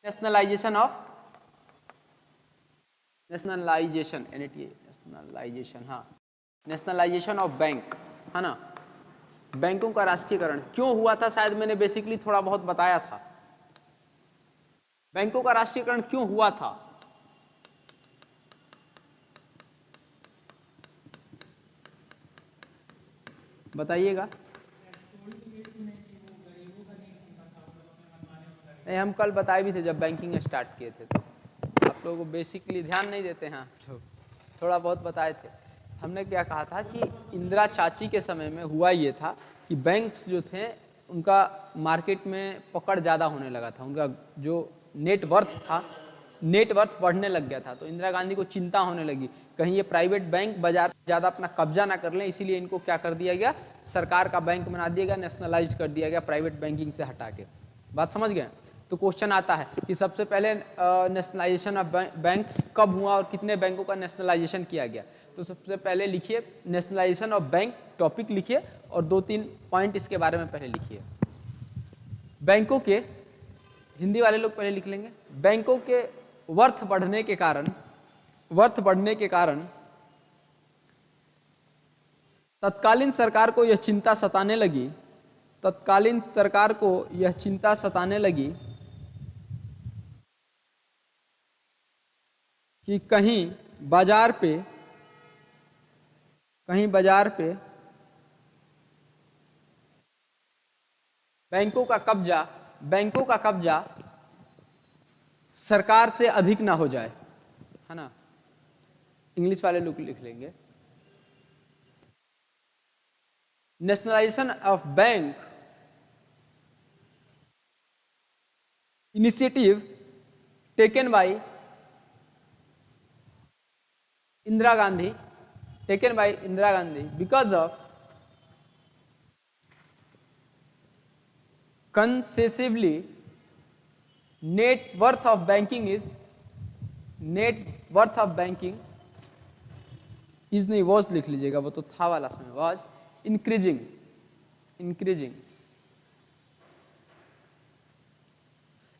Nationalisation of nationalisation, हाँ, nationalisation of bank, है ना। बैंकों का राष्ट्रीयकरण क्यों हुआ था, शायद मैंने बेसिकली थोड़ा बहुत बताया था। बैंकों का राष्ट्रीयकरण क्यों हुआ था? बताइएगा। नहीं, हम कल बताए भी थे जब बैंकिंग स्टार्ट किए थे, तो आप लोगों को बेसिकली ध्यान नहीं देते हैं आप लोग, थोड़ा बहुत बताए थे। हमने क्या कहा था कि इंदिरा चाची के समय में हुआ ये था कि बैंक्स जो थे उनका मार्केट में पकड़ ज़्यादा होने लगा था, उनका जो नेटवर्थ था, नेटवर्थ बढ़ने लग गया था। तो इंदिरा गांधी को चिंता होने लगी कहीं ये प्राइवेट बैंक बाजार ज़्यादा अपना कब्जा ना कर लें, इसीलिए इनको क्या कर दिया गया, सरकार का बैंक बना दिया गया, नेशनलाइज कर दिया गया प्राइवेट बैंकिंग से हटा के। बात समझ गए? तो क्वेश्चन आता है कि सबसे पहले नेशनलाइजेशन ऑफ बैंक्स कब हुआ और कितने बैंकों का नेशनलाइजेशन किया गया। तो सबसे पहले लिखिए नेशनलाइजेशन ऑफ बैंक, टॉपिक लिखिए और 2-3 पॉइंट इसके बारे में पहले लिखिए। बैंकों के, हिंदी वाले लोग पहले लिख लेंगे, बैंकों के वर्थ बढ़ने के कारण तत्कालीन सरकार को यह चिंता सताने लगी कि कहीं बाजार पे बैंकों का कब्जा सरकार से अधिक ना हो जाए, है ना। इंग्लिश वाले लोग लिख लेंगे nationalisation of bank initiative taken by Indira Gandhi because of concessively net worth of banking is नहीं, was लिख लीजिएगा, वो तो था वाला समय, was increasing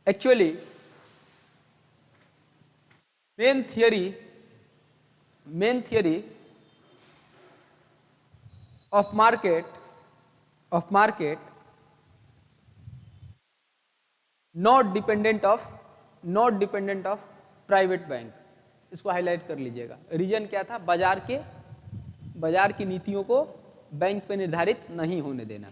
actually main theory of market not dependent of private bank, इसको हाईलाइट कर लीजिएगा। रीजन क्या था, बाजार की नीतियों को बैंक पे निर्धारित नहीं होने देना,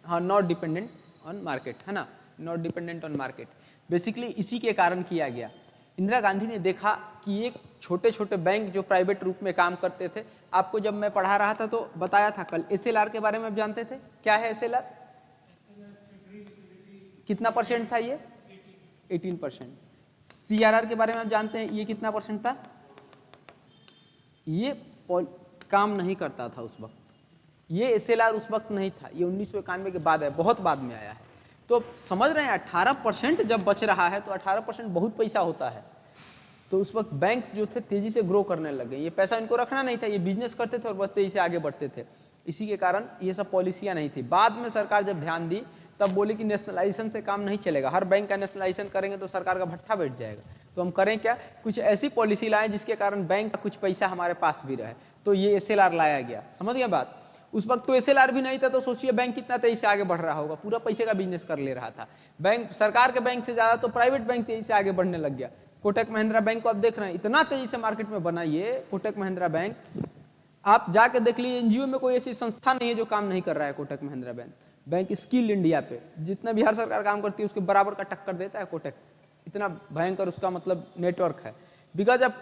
हाँ, नॉट डिपेंडेंट ऑन मार्केट, है ना, not dependent on market. Basically इसी के कारण किया गया। इंदिरा गांधी ने देखा कि एक छोटे छोटे बैंक जो प्राइवेट रूप में काम करते थे, आपको जब मैं पढ़ा रहा था तो बताया था कल, एसएलआर के बारे में आप जानते थे? क्या है एसएलआर? कितना परसेंट था ये? 18%। सीआरआर के बारे में आप जानते हैं, ये कितना परसेंट था? ये काम नहीं करता था उस वक्त, ये एसएलआर उस वक्त नहीं था, ये 1991 के बाद है, बहुत बाद में आया है। तो समझ रहे हैं 18% जब बच रहा है तो 18% बहुत पैसा होता है। तो उस वक्त बैंक्स जो थे तेजी से ग्रो करने लग गए, ये पैसा इनको रखना नहीं था, ये बिजनेस करते थे और बहुत तेजी से आगे बढ़ते थे। इसी के कारण ये सब पॉलिसियां नहीं थी। बाद में सरकार जब ध्यान दी तब बोली कि नेशनलाइजेशन से काम नहीं चलेगा, हर बैंक का नेशनलाइजेशन करेंगे तो सरकार का भट्ठा बैठ जाएगा, तो हम करें क्या, कुछ ऐसी पॉलिसी लाएं जिसके कारण बैंक का कुछ पैसा हमारे पास भी रहे। तो ये एसएलआर लाया गया, समझ गए बात। उस वक्त तो एसएलआर भी नहीं था, तो सोचिए बैंक कितना तेजी से आगे बढ़ रहा होगा, पूरा पैसे का बिजनेस कर ले रहा था बैंक, सरकार के बैंक से ज्यादा तो प्राइवेट बैंक तेजी से आगे बढ़ने लग गया। कोटक महिंद्रा बैंक को आप देख रहे हैं, इतना तेजी से मार्केट में बना ये कोटक महिंद्रा बैंक, आप जाके देख लीजिए एनजीओ में कोई ऐसी संस्था नहीं है जो काम नहीं कर रहा है। Kotak Mahindra bank skill India पे जितना बिहार सरकार काम करती है उसके बराबर का टक्कर देता है कोटक, इतना भयंकर उसका मतलब नेटवर्क है। बिकॉज अब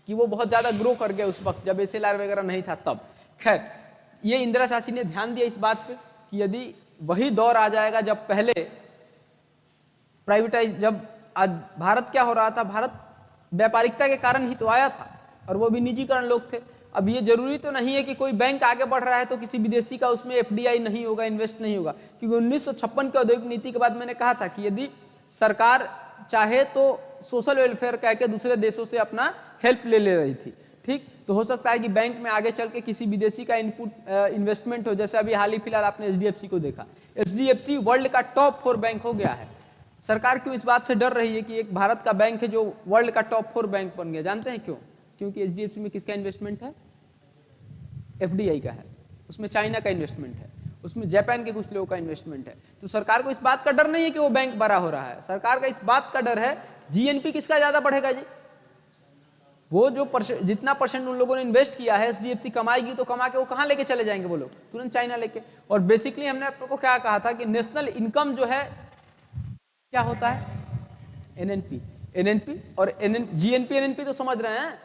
कि वो बहुत ज्यादा ग्रो कर गया उस वक्त जब एसएलआर वगैरह नहीं था तब। खैर, ये इंदिरा चाची ने ध्यान दिया इस बात पे कि यदि वही दौर आ जाएगा जब पहले प्राइवेटाइज, जब आज भारत क्या हो रहा था, भारत व्यापारिकता के कारण ही तो आया था और वो भी निजीकरण लोग थे। अब ये जरूरी तो नहीं है कि कोई बैंक आगे बढ़ रहा है तो किसी विदेशी का उसमें एफडीआई नहीं होगा, इन्वेस्ट नहीं होगा, क्योंकि 1956 के औद्योगिक नीति के बाद मैंने कहा था कि यदि सरकार चाहे तो सोशल वेलफेयर कह के दूसरे देशों से अपना हेल्प ले रही थी, ठीक। तो हो सकता है कि बैंक में आगे चल के किसी विदेशी का इन्वेस्टमेंट हो, जैसे अभी हाल ही फिलहाल आपने एचडीएफसी को देखा, एचडीएफसी वर्ल्ड का टॉप 4 बैंक हो गया है। सरकार क्यों इस बात से डर रही है कि एक भारत का बैंक है जो वर्ल्ड का टॉप 4 बैंक बन गया? जानते हैं क्यों? क्योंकि एचडीएफसी में किसका इन्वेस्टमेंट है? एफडीआई का है, उसमें चाइना का इन्वेस्टमेंट है, उसमें जापान के कुछ लोगों का इन्वेस्टमेंट है। तो सरकार को इस बात का डर नहीं है कि वो बैंक बड़ा हो रहा है, सरकार का इस बात का डर है जीएनपी किसका ज्यादा बढ़ेगा जी? वो जो जितना परसेंट उन लोगों ने इन्वेस्ट किया है एचडीएफसी कमाएगी, तो कमा के वो कहाँ लेके चले जाएंगे वो लोग? तुरंत चाइना लेके। और बेसिकली हमने आप लोग को क्या कहा था कि नेशनल इनकम जो है क्या होता है? एनएनपी और जीएनपी एनएनपी तो समझ रहे हैं।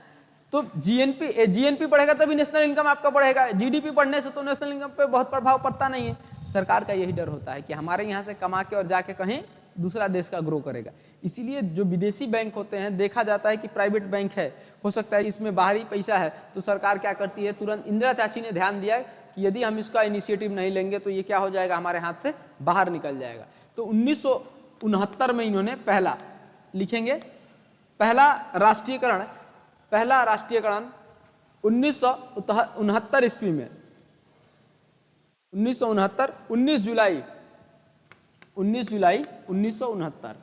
तो जीएनपी बढ़ेगा तभी नेशनल इनकम आपका बढ़ेगा। जीडीपी बढ़ने से तो नेशनल इनकम पे बहुत प्रभाव पड़ता नहीं है। सरकार का यही डर होता है कि हमारे यहाँ से कमा के और जाके कहीं दूसरा देश का ग्रो करेगा। इसीलिए जो विदेशी बैंक होते हैं, देखा जाता है कि प्राइवेट बैंक है, हो सकता है इसमें बाहरी पैसा है, तो सरकार क्या करती है, तुरंत इंदिरा चाची ने ध्यान दिया कि यदि हम इसका इनिशिएटिव नहीं लेंगे तो ये क्या हो जाएगा, हमारे हाथ से बाहर निकल जाएगा। तो 1969 में इन्होंने पहला लिखेंगे, पहला राष्ट्रीयकरण 1969 ईस्वी में, 1969 19 जुलाई 1969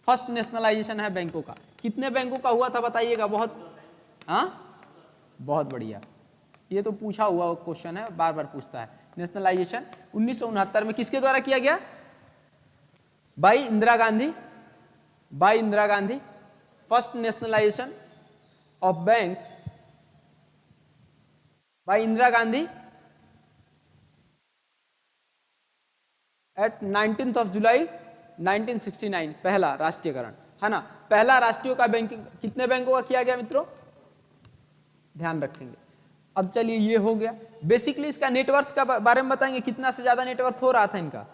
फर्स्ट नेशनलाइजेशन है बैंकों का। कितने बैंकों का हुआ था बताइएगा? बहुत बढ़िया, ये तो पूछा हुआ क्वेश्चन है, बार बार पूछता है। नेशनलाइजेशन 1969 में किसके द्वारा किया गया? By Indira Gandhi. First nationalisation of banks by Indira Gandhi at 19th of July 1969, पहला राष्ट्रीयकरण है ना। पहला राष्ट्रीय का बैंकिंग कितने बैंकों का किया गया मित्रों? ध्यान रखेंगे। अब चलिए ये हो गया। बेसिकली इसका नेटवर्थ का बारे में बताएंगे, कितना से ज्यादा नेटवर्थ हो रहा था इनका।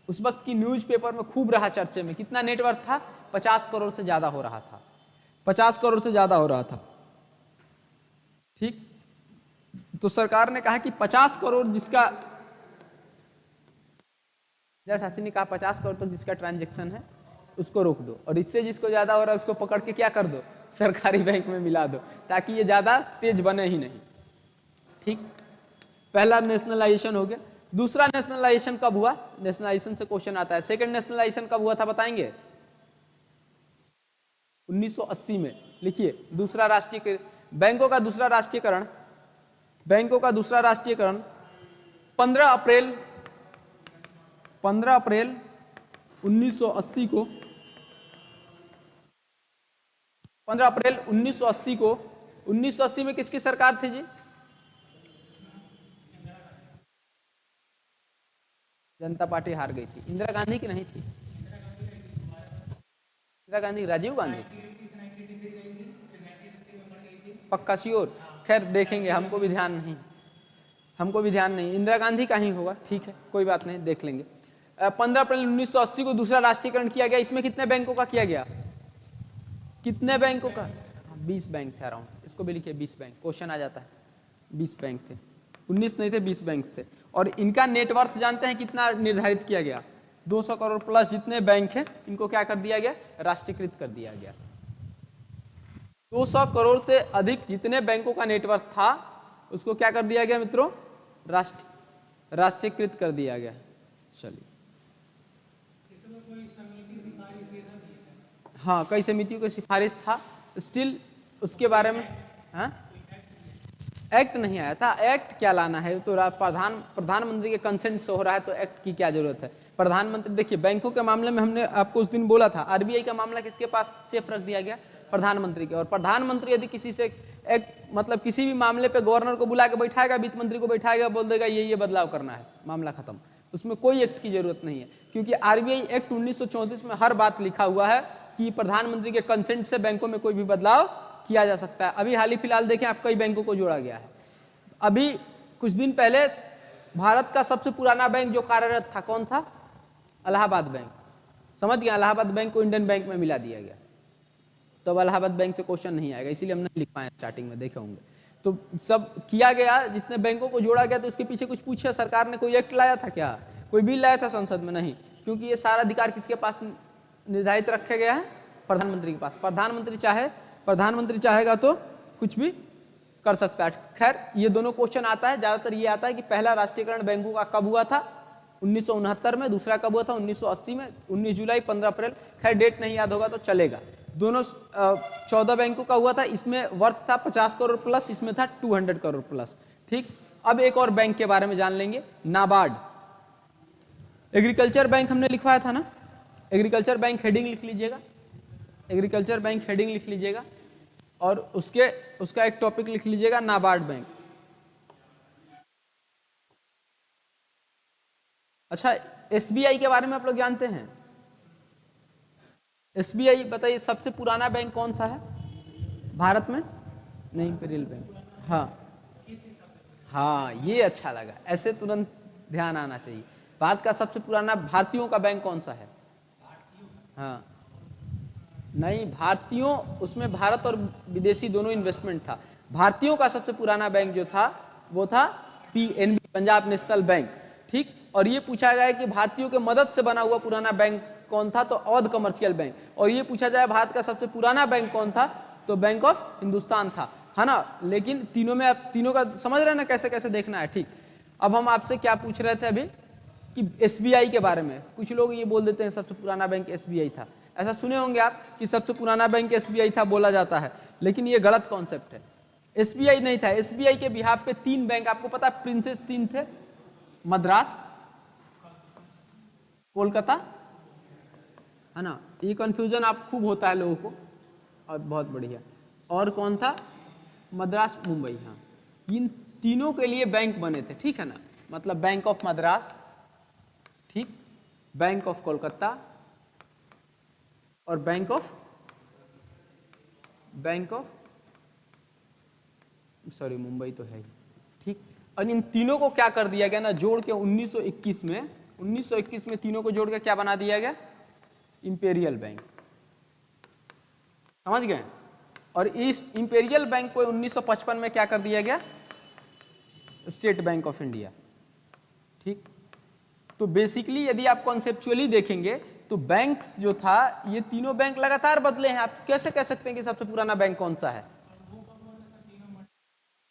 उस वक्त की न्यूज़पेपर में खूब रहा चर्चे में। कितना नेटवर्थ था? 50 करोड़ से ज्यादा हो रहा था, 50 करोड़ से ज्यादा हो रहा था। ठीक, तो सरकार ने कहा कि 50 करोड़ जिसका, चाची ने कहा 50 करोड़ तो जिसका ट्रांजैक्शन है उसको रोक दो, और इससे जिसको ज्यादा हो रहा है उसको पकड़ के क्या कर दो, सरकारी बैंक में मिला दो, ताकि ये ज्यादा तेज बने ही नहीं। ठीक, पहला नेशनलाइजेशन हो गया। दूसरा नेशनलाइजेशन कब हुआ? नेशनलाइजेशन से क्वेश्चन आता है। सेकंड नेशनलाइजेशन कब हुआ था बताएंगे? 1980 में। लिखिए, दूसरा राष्ट्रीय बैंकों का दूसरा राष्ट्रीयकरण 15 अप्रैल 1980 को 1980 में किसकी सरकार थी जी? जनता पार्टी हार गई थी। इंदिरा गांधी की नहीं थी। इंदिरा गांधी, राजीव गांधी, पक्का श्योर? खैर देखेंगे, हमको भी ध्यान नहीं। इंदिरा गांधी का ही होगा। ठीक है, कोई बात नहीं, देख लेंगे। 15 अप्रैल 1980 को दूसरा राष्ट्रीयकरण किया गया। इसमें कितने बैंकों का किया गया? कितने बैंकों का? 20 बैंक थे अराउंड। इसको भी लिखिए, 20 बैंक, क्वेश्चन आ जाता है। 20 बैंक थे, 19 नहीं थे, 20 बैंक थे। और इनका नेटवर्थ जानते हैं कितना निर्धारित किया गया? 200 करोड़ प्लस जितने बैंक हैं इनको क्या कर दिया गया? राष्ट्रीयकृत कर दिया गया। 200 करोड़ से अधिक जितने बैंकों का नेटवर्थ था उसको क्या कर दिया गया मित्रों? राष्ट्रीयकृत कर दिया गया। चलिए, हाँ, कई समितियों की सिफारिश था, स्टिल उसके बारे में एक्ट नहीं आया था। एक्ट क्या लाना है, तो प्रधानमंत्री के कंसेंट से हो रहा है, तो एक्ट की क्या जरूरत है? प्रधानमंत्री, देखिए बैंकों के मामले में हमने आपको उस दिन बोला था, आरबीआई का मामला किसके पास सेफ रख दिया गया? प्रधानमंत्री के। और प्रधानमंत्री यदि किसी से मतलब किसी भी मामले पे गवर्नर को बुला के बैठाएगा, वित्त मंत्री को बैठाएगा, बोल देगा ये बदलाव करना है, मामला खत्म। उसमें कोई एक्ट की जरूरत नहीं है, क्योंकि आरबीआई एक्ट 1934 में हर बात लिखा हुआ है कि प्रधानमंत्री के कंसेंट से बैंकों में कोई भी बदलाव किया जा सकता है। अभी हाल ही फिलहाल देखें आप, कई बैंकों को जोड़ा गया है। अभी कुछ दिन पहले भारत का सबसे पुराना बैंक जो कार्यरत था, कौन था? इलाहाबाद बैंक। समझ गया, इलाहाबाद बैंक को इंडियन बैंक में मिला दिया गया। तो अब इलाहाबाद बैंक से क्वेश्चन नहीं आएगा, इसीलिए हम नहीं लिख पाए स्टार्टिंग में, देखे होंगे। तो सब किया गया, जितने बैंकों को जोड़ा गया, तो उसके पीछे कुछ पूछे सरकार ने, कोई एक्ट लाया था क्या? कोई बिल लाया था संसद में? नहीं, क्योंकि ये सारा अधिकार किसके पास निर्धारित रखे गया है? प्रधानमंत्री के पास। प्रधानमंत्री चाहेगा तो कुछ भी कर सकता है। खैर, ये दोनों क्वेश्चन आता है, ज्यादातर ये आता है कि पहला राष्ट्रीयकरण बैंकों का कब हुआ था? 1969 में, दूसरा कब हुआ था 1980 में, 19 जुलाई 15 अप्रैल, खैर डेट नहीं याद होगा तो चलेगा। दोनों 14 बैंकों का हुआ था, इसमें वर्थ था 50 करोड़ प्लस, इसमें था 200 करोड़ प्लस। ठीक, अब एक और बैंक के बारे में जान लेंगे, नाबार्ड। एग्रीकल्चर बैंक हमने लिखवाया था ना, एग्रीकल्चर बैंक हेडिंग लिख लीजिएगा, एग्रीकल्चर बैंक हेडिंग लिख लीजिएगा, और उसका एक टॉपिक लिख लीजिएगा नाबार्ड बैंक। अच्छा, एसबीआई के बारे में आप लोग जानते हैं? एसबीआई बताइए सबसे पुराना बैंक कौन सा है भारत में? नहीं, इंपीरियल बैंक। हाँ हाँ, ये अच्छा लगा, ऐसे तुरंत ध्यान आना चाहिए। भारत का सबसे पुराना भारतीयों का बैंक कौन सा है? हाँ नहीं, भारतीयों, उसमें भारत और विदेशी दोनों इन्वेस्टमेंट था। भारतीयों का सबसे पुराना बैंक जो था वो था पीएनबी, पंजाब नेशनल बैंक। ठीक, और ये पूछा गया कि भारतीयों के मदद से बना हुआ पुराना बैंक कौन था, तो अवध कमर्शियल बैंक। और ये पूछा जाए भारत का सबसे पुराना बैंक कौन था, तो बैंक ऑफ हिंदुस्तान था, है ना। लेकिन तीनों में, आप तीनों का समझ रहे हैं ना कैसे कैसे देखना है। ठीक, अब हम आपसे क्या पूछ रहे थे अभी कि एसबीआई के बारे में। कुछ लोग ये बोल देते हैं सबसे पुराना बैंक एसबीआई था, ऐसा सुने होंगे आप कि सबसे पुराना बैंक एसबीआई था बोला जाता है, लेकिन ये गलत कॉन्सेप्ट है। एसबीआई नहीं था, एसबीआई के बिहाफ पे 3 बैंक, आपको पता है प्रिंसेस 3 थे, मद्रास, कोलकाता, है ना। ये कंफ्यूजन आप खूब होता है लोगों को, और बहुत बढ़िया। और कौन था? मद्रास, मुंबई। हाँ, इन तीनों के लिए बैंक बने थे, ठीक है ना। मतलब बैंक ऑफ मद्रास, ठीक, बैंक ऑफ कोलकाता और बैंक ऑफ सॉरी मुंबई तो है ही, ठीक। और इन तीनों को क्या कर दिया गया ना, जोड़ के 1921 में तीनों को जोड़ के क्या बना दिया गया? इंपेरियल बैंक, समझ गए। और इस इंपेरियल बैंक को 1955 में क्या कर दिया गया? State bank of India. ठीक, तो बेसिकली यदि आप कॉन्सेप्चुअली देखेंगे तो बैंक्स जो था, ये तीनों बैंक लगातार बदले हैं। आप कैसे कह सकते हैं कि सबसे पुराना बैंक कौन सा है?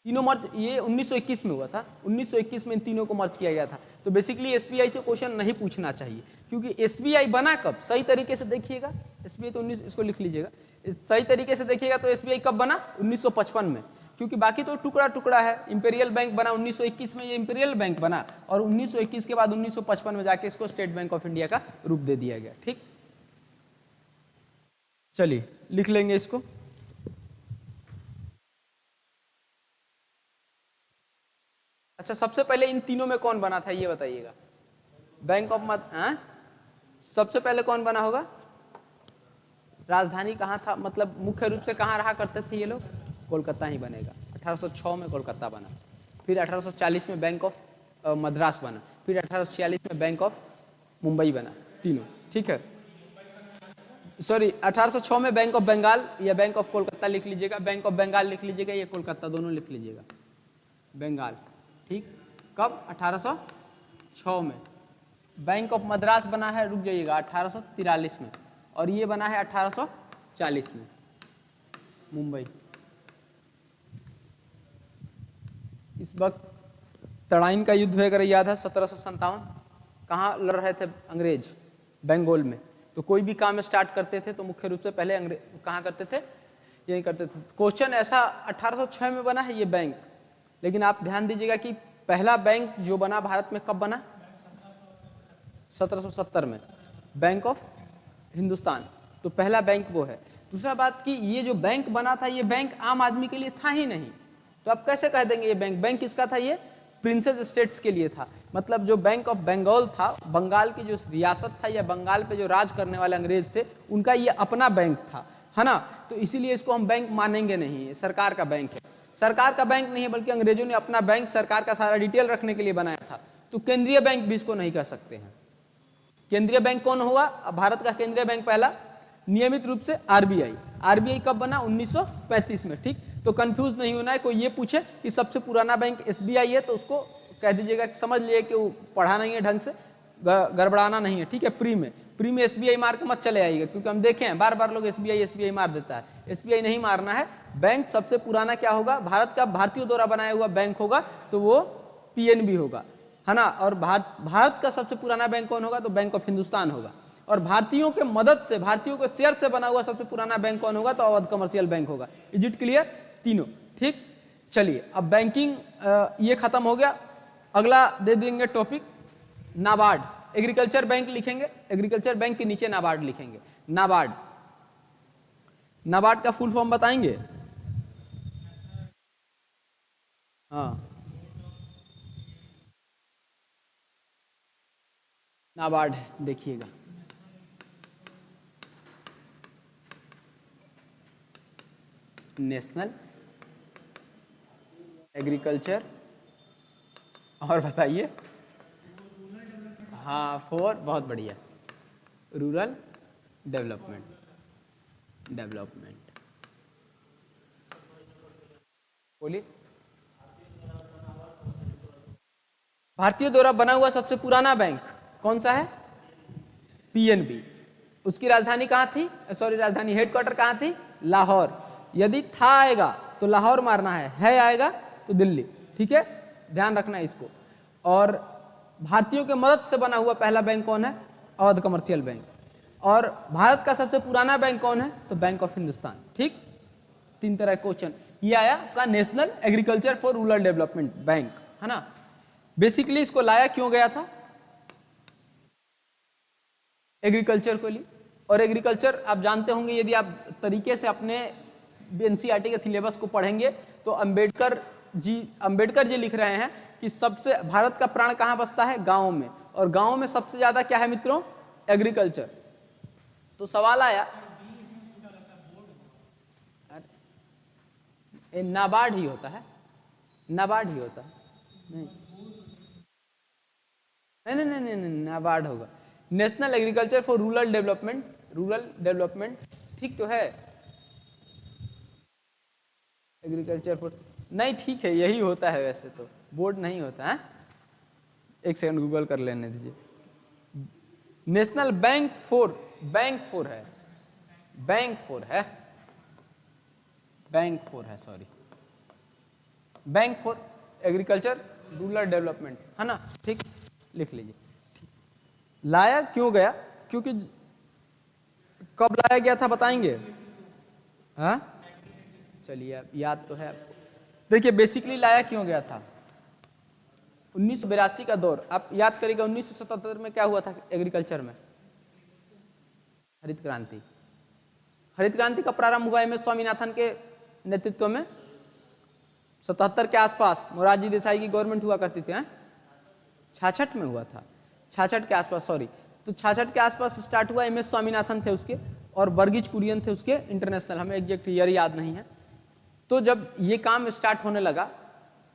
तीनों मर्ज, ये 1921 में हुआ था, 1921 में इन तीनों को मर्ज किया गया था। तो बेसिकली एसबीआई से क्वेश्चन नहीं पूछना चाहिए, क्योंकि एसबीआई बना कब, सही तरीके से देखिएगा। एसबीआई तो 19, इसको लिख लीजिएगा, सही तरीके से देखिएगा तो एसबीआई कब बना? 1955 में, क्योंकि बाकी तो टुकड़ा टुकड़ा है। इंपेरियल बैंक बना 1921 में, ये इंपेरियल बैंक बना, और 1921 के बाद 1955 में जाके इसको स्टेट बैंक ऑफ इंडिया का रूप दे दिया गया। ठीक, चलिए लिख लेंगे इसको। अच्छा, सबसे पहले इन तीनों में कौन बना था ये बताइएगा? बैंक ऑफ सबसे पहले कौन बना होगा? राजधानी कहाँ था, मतलब मुख्य रूप से कहाँ रहा करते थे ये लोग? कोलकाता ही बनेगा। 1806 में कोलकाता बना, फिर 1840 में बैंक ऑफ मद्रास बना, फिर 1846 में बैंक ऑफ मुंबई बना, तीनों। ठीक है, सॉरी 1806 में बैंक ऑफ बंगाल या बैंक ऑफ कोलकाता लिख लीजिएगा, बैंक ऑफ बंगाल लिख लीजिएगा, या कोलकाता, दोनों लिख लीजिएगा, बंगाल। ठीक, कब? 1806 में। बैंक ऑफ मद्रास बना है, रुक जाइएगा, 1843 में, और ये बना है 1840 में, मुंबई। इस वक्त तड़ाइन का युद्ध अगर याद है, 1757, कहाँ लड़ रहे थे अंग्रेज? बंगाल में। तो कोई भी काम स्टार्ट करते थे तो मुख्य रूप से पहले अंग्रेज कहाँ करते थे? यही करते थे। क्वेश्चन ऐसा, 1806 में बना है ये बैंक, लेकिन आप ध्यान दीजिएगा कि पहला बैंक जो बना भारत में कब बना? 1770 में, बैंक ऑफ हिंदुस्तान। तो पहला बैंक वो है। दूसरा बात कि ये जो बैंक बना था, ये बैंक आम आदमी के लिए था ही नहीं, तो आप कैसे कह देंगे ये बैंक किसका था? ये प्रिंसेस स्टेट्स के लिए था। मतलब जो बैंक ऑफ बंगाल था, बंगाल की जो रियासत था या बंगाल पे जो राज करने वाले अंग्रेज थे, उनका ये अपना बैंक था, है ना। तो इसीलिए इसको हम बैंक मानेंगे नहीं, सरकार का बैंक है। सरकार का बैंक नहीं है, बल्कि अंग्रेजों ने अपना बैंक सरकार का सारा डिटेल रखने के लिए बनाया था। तो केंद्रीय बैंक भी इसको नहीं कह सकते हैं। केंद्रीय बैंक कौन हुआ भारत का? केंद्रीय बैंक पहला नियमित रूप से आरबीआई। आरबीआई कब बना? 1935 में। ठीक, तो कंफ्यूज नहीं होना है। कोई ये पूछे कि सबसे पुराना बैंक एसबीआई है, तो उसको कह दीजिएगा, समझ लिए कि वो पढ़ा नहीं है ढंग से, गड़बड़ाना नहीं है। ठीक है, प्री में एसबीआई मार के मत चले आइएगा, क्योंकि हम देखें हैं बार बार लोग एसबीआई मार देता है। एसबीआई नहीं मारना है। बैंक सबसे पुराना क्या होगा? भारत का भारतीयों द्वारा बनाया हुआ बैंक होगा, तो वो पीएनबी होगा। है ना। और भारत का सबसे पुराना बैंक कौन होगा, तो बैंक ऑफ हिंदुस्तान होगा। और भारतीयों के मदद से, भारतीयों के शेयर से बना हुआ सबसे पुराना बैंक कौन होगा, तो अवध कमर्शियल बैंक होगा। इज इट क्लियर, तीनों ठीक। चलिए अब बैंकिंग ये खत्म हो गया। अगला दे देंगे टॉपिक नाबार्ड। एग्रीकल्चर बैंक लिखेंगे, एग्रीकल्चर बैंक के नीचे नाबार्ड लिखेंगे। नाबार्ड, नाबार्ड का फुल फॉर्म बताएंगे? हाँ, नाबार्ड है, देखिएगा नेशनल एग्रीकल्चर, और बताइए, हाँ फोर, बहुत बढ़िया, रूरल डेवलपमेंट, डेवलपमेंट बोलिए। भारतीय द्वारा बना हुआ सबसे पुराना बैंक कौन सा है, पीएनबी। उसकी राजधानी कहाँ थी, सॉरी राजधानी हेडक्वार्टर कहाँ थी, लाहौर। यदि था आएगा तो लाहौर मारना है आएगा तो दिल्ली, ठीक है, ध्यान रखना है इसको। और भारतीयों के मदद से बना हुआ पहला बैंक कौन है, अवध कमर्शियल बैंक। और भारत का सबसे पुराना बैंक कौन है, तो बैंक ऑफ हिंदुस्तान, ठीक। तीन तरह क्वेश्चन ये आया का national agriculture for rural development bank, है ना। बेसिकली इसको लाया क्यों गया था, एग्रीकल्चर को लिए। और एग्रीकल्चर आप जानते होंगे, यदि आप तरीके से अपने एनसीईआरटी के सिलेबस को पढ़ेंगे तो अंबेडकर जी लिख रहे हैं कि सबसे भारत का प्राण कहाँ बसता है, गांव में। और गांव में सबसे ज्यादा क्या है मित्रों, एग्रीकल्चर। तो सवाल आया, नाबार्ड ही होता है, नाबार्ड ही होता है, नहीं नहीं नहीं नहीं, नाबार्ड होगा, national agriculture for rural development, rural development, ठीक तो है। एग्रीकल्चर फॉर, नहीं ठीक है, यही होता है वैसे तो, बोर्ड नहीं होता है। एक सेकंड गूगल कर लेने दीजिए। National bank for, bank for है, बैंक फॉर है, बैंक फॉर है, sorry, bank for agriculture rural development, है ना, ठीक, लिख लीजिए। लाया क्यों गया, क्योंकि कब लाया गया था बताएंगे, हाँ चलिए याद तो है आपको। देखिए बेसिकली लाया क्यों गया था, 1982 का दौर आप याद करिएगा। 1977 में क्या हुआ था एग्रीकल्चर में, हरित क्रांति। हरित क्रांति का प्रारंभ हुआ एम एस स्वामीनाथन के नेतृत्व में 77 के आसपास, मोरारजी देसाई की गवर्नमेंट हुआ करती थी, 66 में हुआ था, 66 के आसपास, सॉरी। तो 66 के आसपास स्टार्ट हुआ, एम एस स्वामीनाथन थे उसके, और वर्गीज कुरियन थे उसके इंटरनेशनल, हमें एग्जैक्ट ईयर याद नहीं है। तो जब ये काम स्टार्ट होने लगा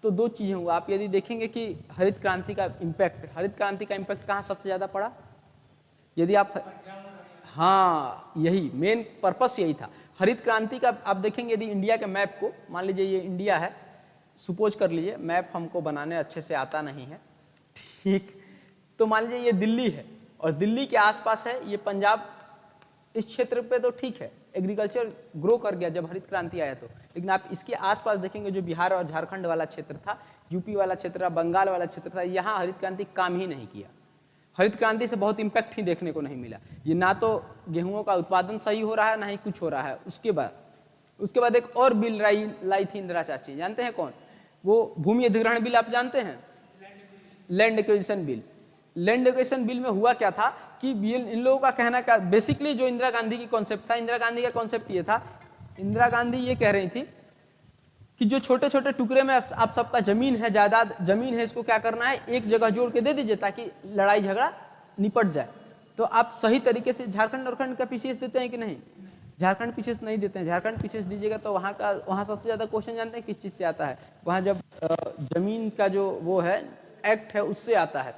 तो दो चीजें हुआ। आप यदि देखेंगे कि हरित क्रांति का इम्पैक्ट, हरित क्रांति का इम्पैक्ट कहाँ सबसे ज्यादा पड़ा, यदि आप, हाँ यही मेन पर्पस यही था हरित क्रांति का। आप देखेंगे यदि इंडिया के मैप को, मान लीजिए ये इंडिया है, सुपोज कर लीजिए, मैप हमको बनाने अच्छे से आता नहीं है, ठीक, तो मान लीजिए ये दिल्ली है और दिल्ली के आसपास है ये पंजाब, इस क्षेत्र पे तो ठीक है एग्रीकल्चर ग्रो कर गया जब हरित क्रांति आया तो। लेकिन आप इसके आसपास देखेंगे जो बिहार और झारखंड वाला क्षेत्र था, यूपी वाला क्षेत्र था, बंगाल वाला क्षेत्र था, यहाँ हरित क्रांति काम ही नहीं किया। हरित क्रांति से बहुत इम्पैक्ट ही देखने को नहीं मिला। ये ना तो गेहूं का उत्पादन सही हो रहा है, ना ही कुछ हो रहा है। उसके बाद एक और बिल लाई थी इंदिरा चाची, जानते हैं कौन, वो भूमि अधिग्रहण बिल, आप जानते हैं, land acquisition bill. Land acquisition bill में हुआ क्या था कि इन लोगों का कहना का बेसिकली जो इंदिरा गांधी की कॉन्सेप्ट था, इंदिरा गांधी का कॉन्सेप्ट ये था, इंदिरा गांधी ये कह रही थी कि जो छोटे छोटे टुकड़े में आप सबका जमीन है, जायदाद जमीन है, इसको क्या करना है, एक जगह जोड़ के दे दीजिए ताकि लड़ाई झगड़ा निपट जाए। तो आप सही तरीके से झारखंड और का पीसीएस देते हैं कि नहीं, झारखंड पीसीएस नहीं देते हैं। झारखंड पीसीएस दीजिएगा तो वहाँ सबसे ज्यादा क्वेश्चन जानते हैं किस चीज से आता है, वहाँ जब जमीन का जो वो है एक्ट है उससे आता है,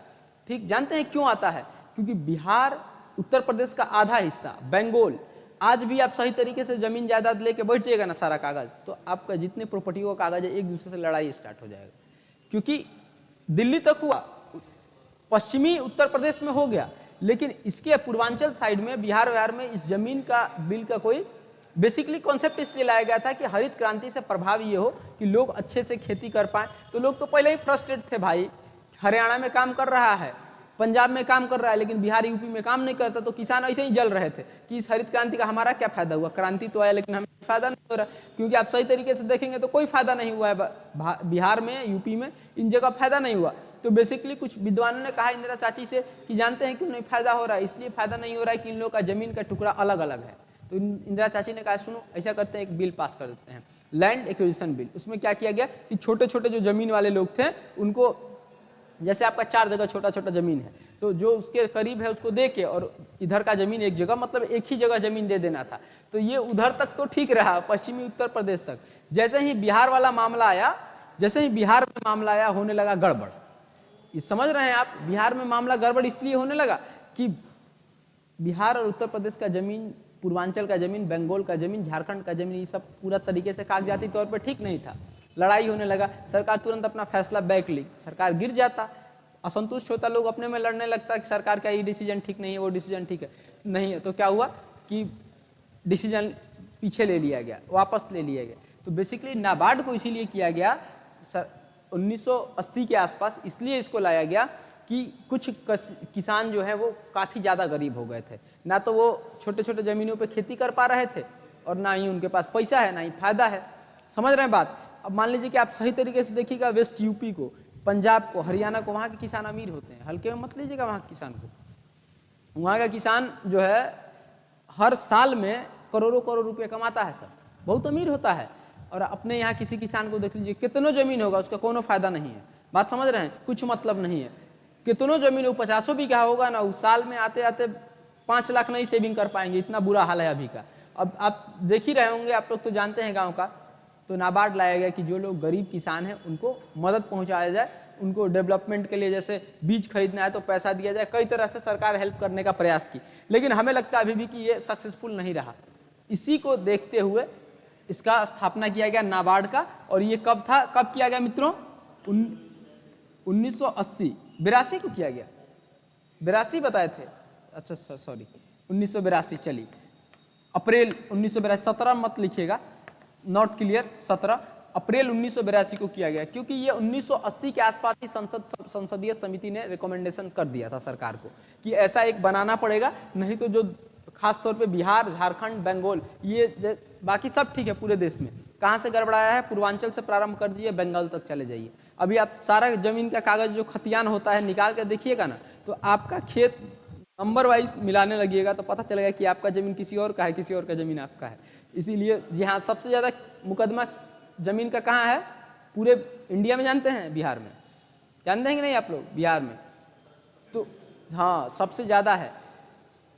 ठीक। जानते हैं क्यों आता है, क्योंकि बिहार, उत्तर प्रदेश का आधा हिस्सा, बंगाल, आज भी आप सही तरीके से जमीन जायदाद लेके बैठ जाएगा ना सारा कागज, तो आपका जितने प्रॉपर्टी का कागज है एक दूसरे से लड़ाई स्टार्ट हो जाएगा। क्योंकि दिल्ली तक हुआ, पश्चिमी उत्तर प्रदेश में हो गया, लेकिन इसके पूर्वांचल साइड में बिहार में इस जमीन का बिल का कोई बेसिकली कॉन्सेप्ट इसलिए लाया गया था कि हरित क्रांति से प्रभाव ये हो कि लोग अच्छे से खेती कर पाए। तो लोग तो पहले ही फ्रस्ट्रेट थे भाई, हरियाणा में काम कर रहा है, पंजाब में काम कर रहा है, लेकिन बिहार यूपी में काम नहीं करता, तो किसान ऐसे ही जल रहे थे कि इस हरित क्रांति का हमारा क्या फायदा हुआ। क्रांति तो आया लेकिन हमें फायदा नहीं हो रहा, क्योंकि आप सही तरीके से देखेंगे तो कोई फायदा नहीं हुआ है बिहार में, यूपी में, इन जगह फायदा नहीं हुआ। तो बेसिकली कुछ विद्वानों ने कहा इंदिरा चाची से कि जानते हैं क्यों नहीं फायदा हो रहा है, इसलिए फायदा नहीं हो रहा है कि इन लोगों का जमीन का टुकड़ा अलग अलग है। तो इंदिरा चाची ने कहा सुनो ऐसा करते हैं, एक बिल पास कर देते हैं, लैंड एक्विजिशन बिल। उसमें क्या किया गया कि छोटे छोटे जो जमीन वाले लोग थे उनको, जैसे आपका 4 जगह छोटा छोटा जमीन है, तो जो उसके करीब है उसको दे के, और इधर का जमीन एक जगह, मतलब एक ही जगह जमीन दे देना था। तो ये उधर तक तो ठीक रहा, पश्चिमी उत्तर प्रदेश तक। जैसे ही बिहार वाला मामला आया, जैसे ही बिहार में मामला आया, होने लगा गड़बड़। ये समझ रहे हैं आप, बिहार में मामला गड़बड़ इसलिए होने लगा कि बिहार और उत्तर प्रदेश का जमीन, पूर्वांचल का जमीन, बंगाल का जमीन, झारखंड का जमीन, ये सब पूरा तरीके से कागजाती तौर पर ठीक नहीं था। लड़ाई होने लगा, सरकार तुरंत अपना फैसला बैक ली, सरकार गिर जाता, असंतुष्ट होता, लोग अपने में लड़ने लगता कि सरकार का ये डिसीजन ठीक नहीं है, वो डिसीजन ठीक है नहीं है। तो क्या हुआ कि डिसीजन पीछे ले लिया गया, वापस ले लिया गया। तो बेसिकली नाबार्ड को इसीलिए किया गया 1980 के आसपास, इसलिए इसको लाया गया कि कुछ किसान जो है वो काफ़ी ज़्यादा गरीब हो गए थे, ना तो वो छोटे छोटे ज़मीनों पे खेती कर पा रहे थे, और ना ही उनके पास पैसा है, ना ही फायदा है। समझ रहे हैं बात। अब मान लीजिए कि आप सही तरीके से देखिएगा, वेस्ट यूपी को, पंजाब को, हरियाणा को, वहाँ के किसान अमीर होते हैं, हल्के में मत लीजिएगा वहाँ के किसान को। वहाँ का किसान जो है हर साल में करोड़ों करोड़ रुपये कमाता है सर, बहुत अमीर होता है। और अपने यहाँ किसी किसान को देख लीजिए, कितनों जमीन होगा, उसका कोनो फायदा नहीं है। बात समझ रहे हैं, कुछ मतलब नहीं है। कितनों जमीन हो, 50 बीघा होगा ना, उस साल में आते आते 5 लाख नहीं सेविंग कर पाएंगे, इतना बुरा हाल है अभी का। अब आप देख ही रहे होंगे, आप लोग तो जानते हैं गाँव का। तो नाबार्ड लाया गया कि जो लोग गरीब किसान हैं उनको मदद पहुंचाया जाए, उनको डेवलपमेंट के लिए, जैसे बीज खरीदना है तो पैसा दिया जाए, कई तरह से सरकार हेल्प करने का प्रयास की। लेकिन हमें लगता है अभी भी कि ये सक्सेसफुल नहीं रहा। इसी को देखते हुए इसका स्थापना किया गया नाबार्ड का। और ये कब था, कब किया गया मित्रों? 1980 82 को किया गया, 82 बताए थे, अच्छा सॉरी 1982। चलिए अप्रैल 1982, 17 मत लिखिएगा, नॉट क्लियर, 17 अप्रैल 1982 को किया गया, क्योंकि ये 1980 के आसपास ही संसदीय समिति ने रिकमेंडेशन कर दिया था सरकार को कि ऐसा एक बनाना पड़ेगा, नहीं तो जो खास तौर पे बिहार, झारखंड, बंगाल, ये बाकी सब ठीक है पूरे देश में, कहाँ से गड़बड़ाया है, पूर्वांचल से प्रारंभ कर दिए, बंगाल तक चले जाइए। अभी आप सारा जमीन का कागज जो खतियान होता है निकाल कर देखिएगा ना, तो आपका खेत नंबर वाइज मिलाने लगिएगा तो पता चलेगा कि आपका जमीन किसी और का है, किसी और का जमीन आपका है। इसीलिए यहाँ सबसे ज़्यादा मुकदमा जमीन का कहाँ है पूरे इंडिया में, जानते हैं? बिहार में। जानते हैं कि नहीं आप लोग? बिहार में तो हाँ सबसे ज़्यादा है।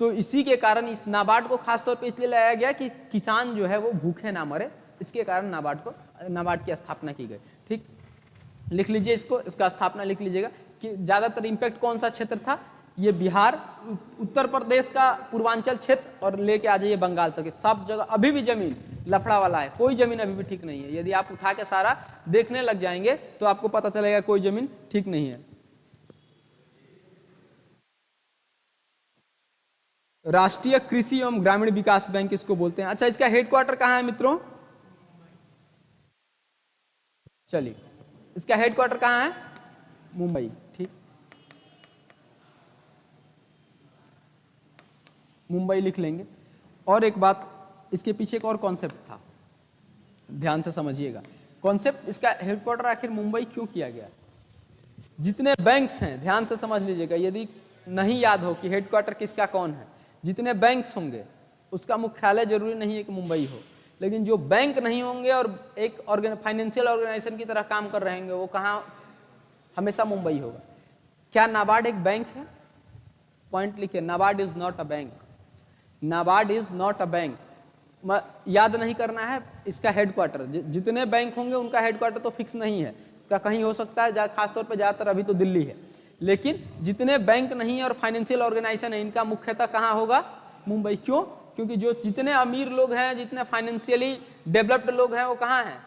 तो इसी के कारण इस नाबार्ड को खास तौर पे इसलिए लाया गया कि किसान जो है वो भूखे ना मरे, इसके कारण नाबार्ड की स्थापना की गई। ठीक, लिख लीजिए इसको, इसका स्थापना लिख लीजिएगा कि ज़्यादातर इम्पैक्ट कौन सा क्षेत्र था, ये बिहार, उत्तर प्रदेश का पूर्वांचल क्षेत्र और लेके आ जाइए बंगाल तक, सब जगह अभी भी जमीन लफड़ा वाला है, कोई जमीन अभी भी ठीक नहीं है। यदि आप उठा के सारा देखने लग जाएंगे तो आपको पता चलेगा कोई जमीन ठीक नहीं है। राष्ट्रीय कृषि एवं ग्रामीण विकास बैंक इसको बोलते हैं। अच्छा, इसका हेडक्वार्टर कहाँ है मित्रों? चलिए, इसका हेडक्वार्टर कहाँ है? मुंबई। ठीक, मुंबई लिख लेंगे। और एक बात, इसके पीछे एक और कॉन्सेप्ट था, ध्यान से समझिएगा। कॉन्सेप्ट, इसका हेडक्वार्टर आखिर मुंबई क्यों किया गया? जितने बैंक्स हैं, ध्यान से समझ लीजिएगा, यदि नहीं याद हो कि हेडक्वार्टर किसका कौन है, जितने बैंक्स होंगे उसका मुख्यालय जरूरी नहीं है कि मुंबई हो, लेकिन जो बैंक नहीं होंगे और एक फाइनेंशियल ऑर्गेनाइजेशन की तरह काम कर रहे होंगे, वो कहाँ? हमेशा मुंबई होगा। क्या नाबार्ड एक बैंक है? पॉइंट लिखिए, NABARD is not a bank. NABARD is not a bank. याद नहीं करना है इसका हेडक्वार्टर। जितने बैंक होंगे उनका हेडक्वार्टर तो फिक्स नहीं है, का कहीं हो सकता है, खासतौर पर ज़्यादातर अभी तो दिल्ली है। लेकिन जितने बैंक नहीं है और फाइनेंशियल ऑर्गेनाइजेशन है, इनका मुख्यतः कहाँ होगा? मुंबई। क्यों? क्योंकि जो जितने अमीर लोग हैं, जितने फाइनेंशियली डेवलप्ड लोग हैं, वो कहाँ हैं?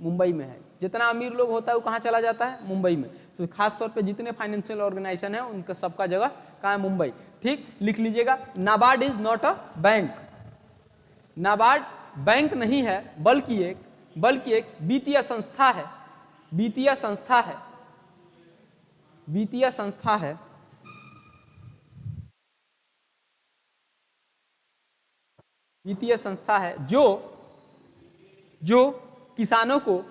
मुंबई में है। जितना अमीर लोग होता है वो कहाँ चला जाता है? मुंबई में। तो खास तौर पे जितने फाइनेंशियल ऑर्गेनाइजेशन है उनका सबका जगह कहाँ है? मुंबई। ठीक, लिख लीजिएगा, NABARD is not a bank. NABARD bank नहीं है, बल्कि एक वित्तीय संस्था है। वित्तीय संस्था है। वित्तीय संस्था है वित्तीय संस्था है जो किसानों को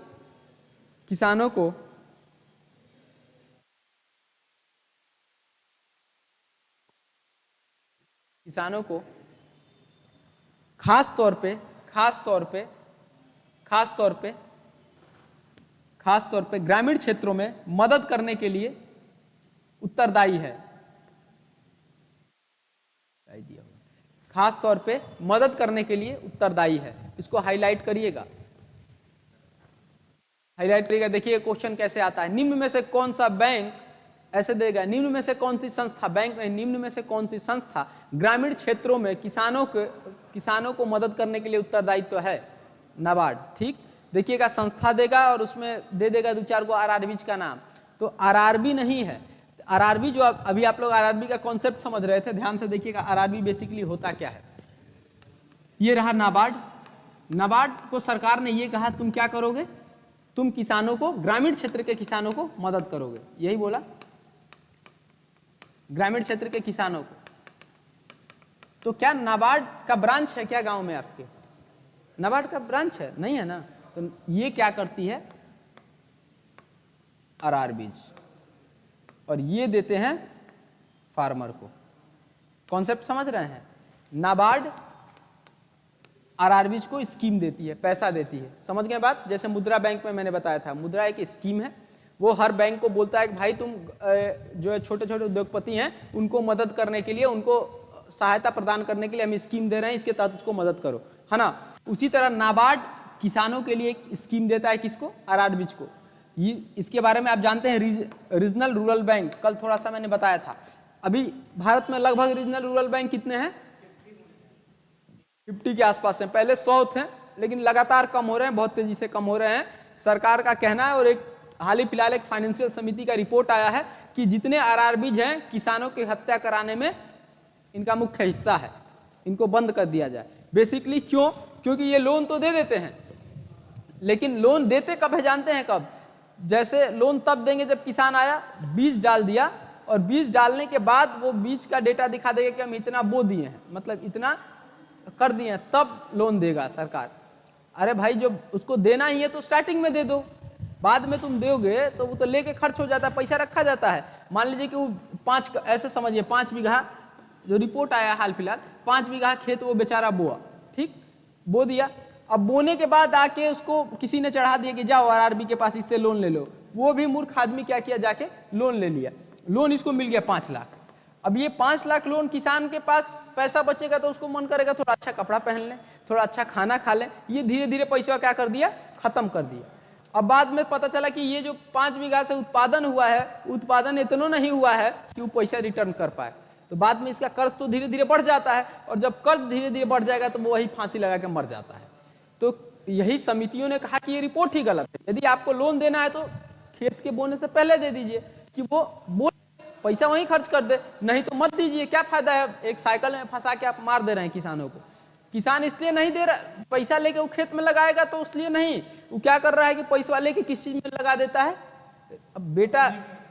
खास तौर पे ग्रामीण क्षेत्रों में मदद करने के लिए उत्तरदायी है। खास तौर पे मदद करने के लिए उत्तरदायी है। इसको हाईलाइट करिएगा, देखिए क्वेश्चन कैसे आता है। निम्न में से कौन सा बैंक, ऐसे देगा, निम्न में से कौन सी संस्था, बैंक नहीं, निम्न में से कौन सी संस्था ग्रामीण क्षेत्रों में किसानों को मदद करने के लिए उत्तरदायित्व है? नाबार्ड। ठीक, देखिएगा संस्था देगा और उसमें दे देगा दो चार को आरआरबी का नाम, तो आरआरबी नहीं है। आरआरबी जो अभी आप लोग आरआरबी का कॉन्सेप्ट समझ रहे थे, ध्यान से देखिएगा आरआरबी बेसिकली होता क्या है। ये रहा नाबार्ड। नाबार्ड को सरकार ने ये कहा तुम क्या करोगे, तुम किसानों को, ग्रामीण क्षेत्र के किसानों को मदद करोगे, यही बोला, ग्रामीण क्षेत्र के किसानों को। तो क्या नाबार्ड का ब्रांच है क्या गांव में आपके? नाबार्ड का ब्रांच है नहीं है ना? तो ये क्या करती है? आरआरबीज, और ये देते हैं फार्मर को। कॉन्सेप्ट समझ रहे हैं? नाबार्ड आरआरबीज को स्कीम देती है, पैसा देती है। समझ गए बात? जैसे मुद्रा बैंक में मैंने बताया था, मुद्रा एक स्कीम है, वो हर बैंक को बोलता है कि भाई तुम जो है छोटे छोटे उद्योगपति हैं उनको मदद करने के लिए, उनको सहायता प्रदान करने के लिए हम स्कीम दे रहे हैं, इसके तहत उसको मदद करो, है ना? उसी तरह नाबार्ड किसानों के लिए एक स्कीम देता है, किसको? आरआरबीज को। ये इसके बारे में आप जानते हैं रीजनल रूरल बैंक, कल थोड़ा सा मैंने बताया था। अभी भारत में लगभग रीजनल रूरल बैंक कितने हैं? 50 के आसपास हैं। पहले 100 थे, लेकिन लगातार कम हो रहे हैं, बहुत तेजी से कम हो रहे हैं, सरकार का कहना है। और एक हाल ही फिलहाल एक फाइनेंशियल समिति का रिपोर्ट आया है कि जितने आरआरबीज हैं किसानों की हत्या कराने में इनका मुख्य हिस्सा है, इनको बंद कर दिया जाए। बेसिकली क्यों? क्योंकि ये लोन तो दे देते हैं, लेकिन लोन देते कब है जानते हैं? कब? जैसे लोन तब देंगे जब किसान आया, बीज डाल दिया, और बीज डालने के बाद वो बीज का डेटा दिखा देगा कि हम इतना बो दिए हैं, मतलब इतना कर दिए हैं, तब लोन देगा सरकार। अरे भाई जब उसको देना ही है तो स्टार्टिंग में दे दो, बाद में तुम दोगे तो वो तो लेके खर्च हो जाता है, पैसा रखा जाता है। मान लीजिए कि वो 5, ऐसे समझिए 5 बीघा, जो रिपोर्ट आया हाल फिलहाल, 5 बीघा खेत वो बेचारा बोआ, ठीक, बो दिया। अब बोने के बाद आके उसको किसी ने चढ़ा दिया कि जाओ आरआरबी के पास इससे लोन ले लो। वो भी मूर्ख आदमी क्या किया, जाके लोन ले लिया। लोन इसको मिल गया 5 लाख। अब ये 5 लाख लोन, किसान के पास पैसा बचेगा तो उसको मन करेगा थोड़ा अच्छा कपड़ा पहन लें, थोड़ा अच्छा खाना खा लें। ये धीरे धीरे पैसा क्या कर दिया, खत्म कर दिया। अब बाद में पता चला कि ये जो 5 बीघा से उत्पादन हुआ है, उत्पादन इतना नहीं हुआ है कि वो पैसा रिटर्न कर पाए। तो बाद में इसका कर्ज तो धीरे धीरे बढ़ जाता है, और जब कर्ज धीरे धीरे बढ़ जाएगा तो वो वही फांसी लगा के मर जाता है। तो यही समितियों ने कहा कि ये रिपोर्ट ही गलत है। यदि आपको लोन देना है तो खेत के बोने से पहले दे दीजिए, कि वो पैसा वहीं खर्च कर दे, नहीं तो मत दीजिए। क्या फायदा है? एक साइकिल में फंसा के आप मार दे रहे हैं किसानों को। किसान इसलिए नहीं दे रहा, पैसा लेके वो खेत में लगाएगा तो उसलिए नहीं, वो क्या कर रहा है कि पैसा लेके किसी में लगा देता है, अब बेटा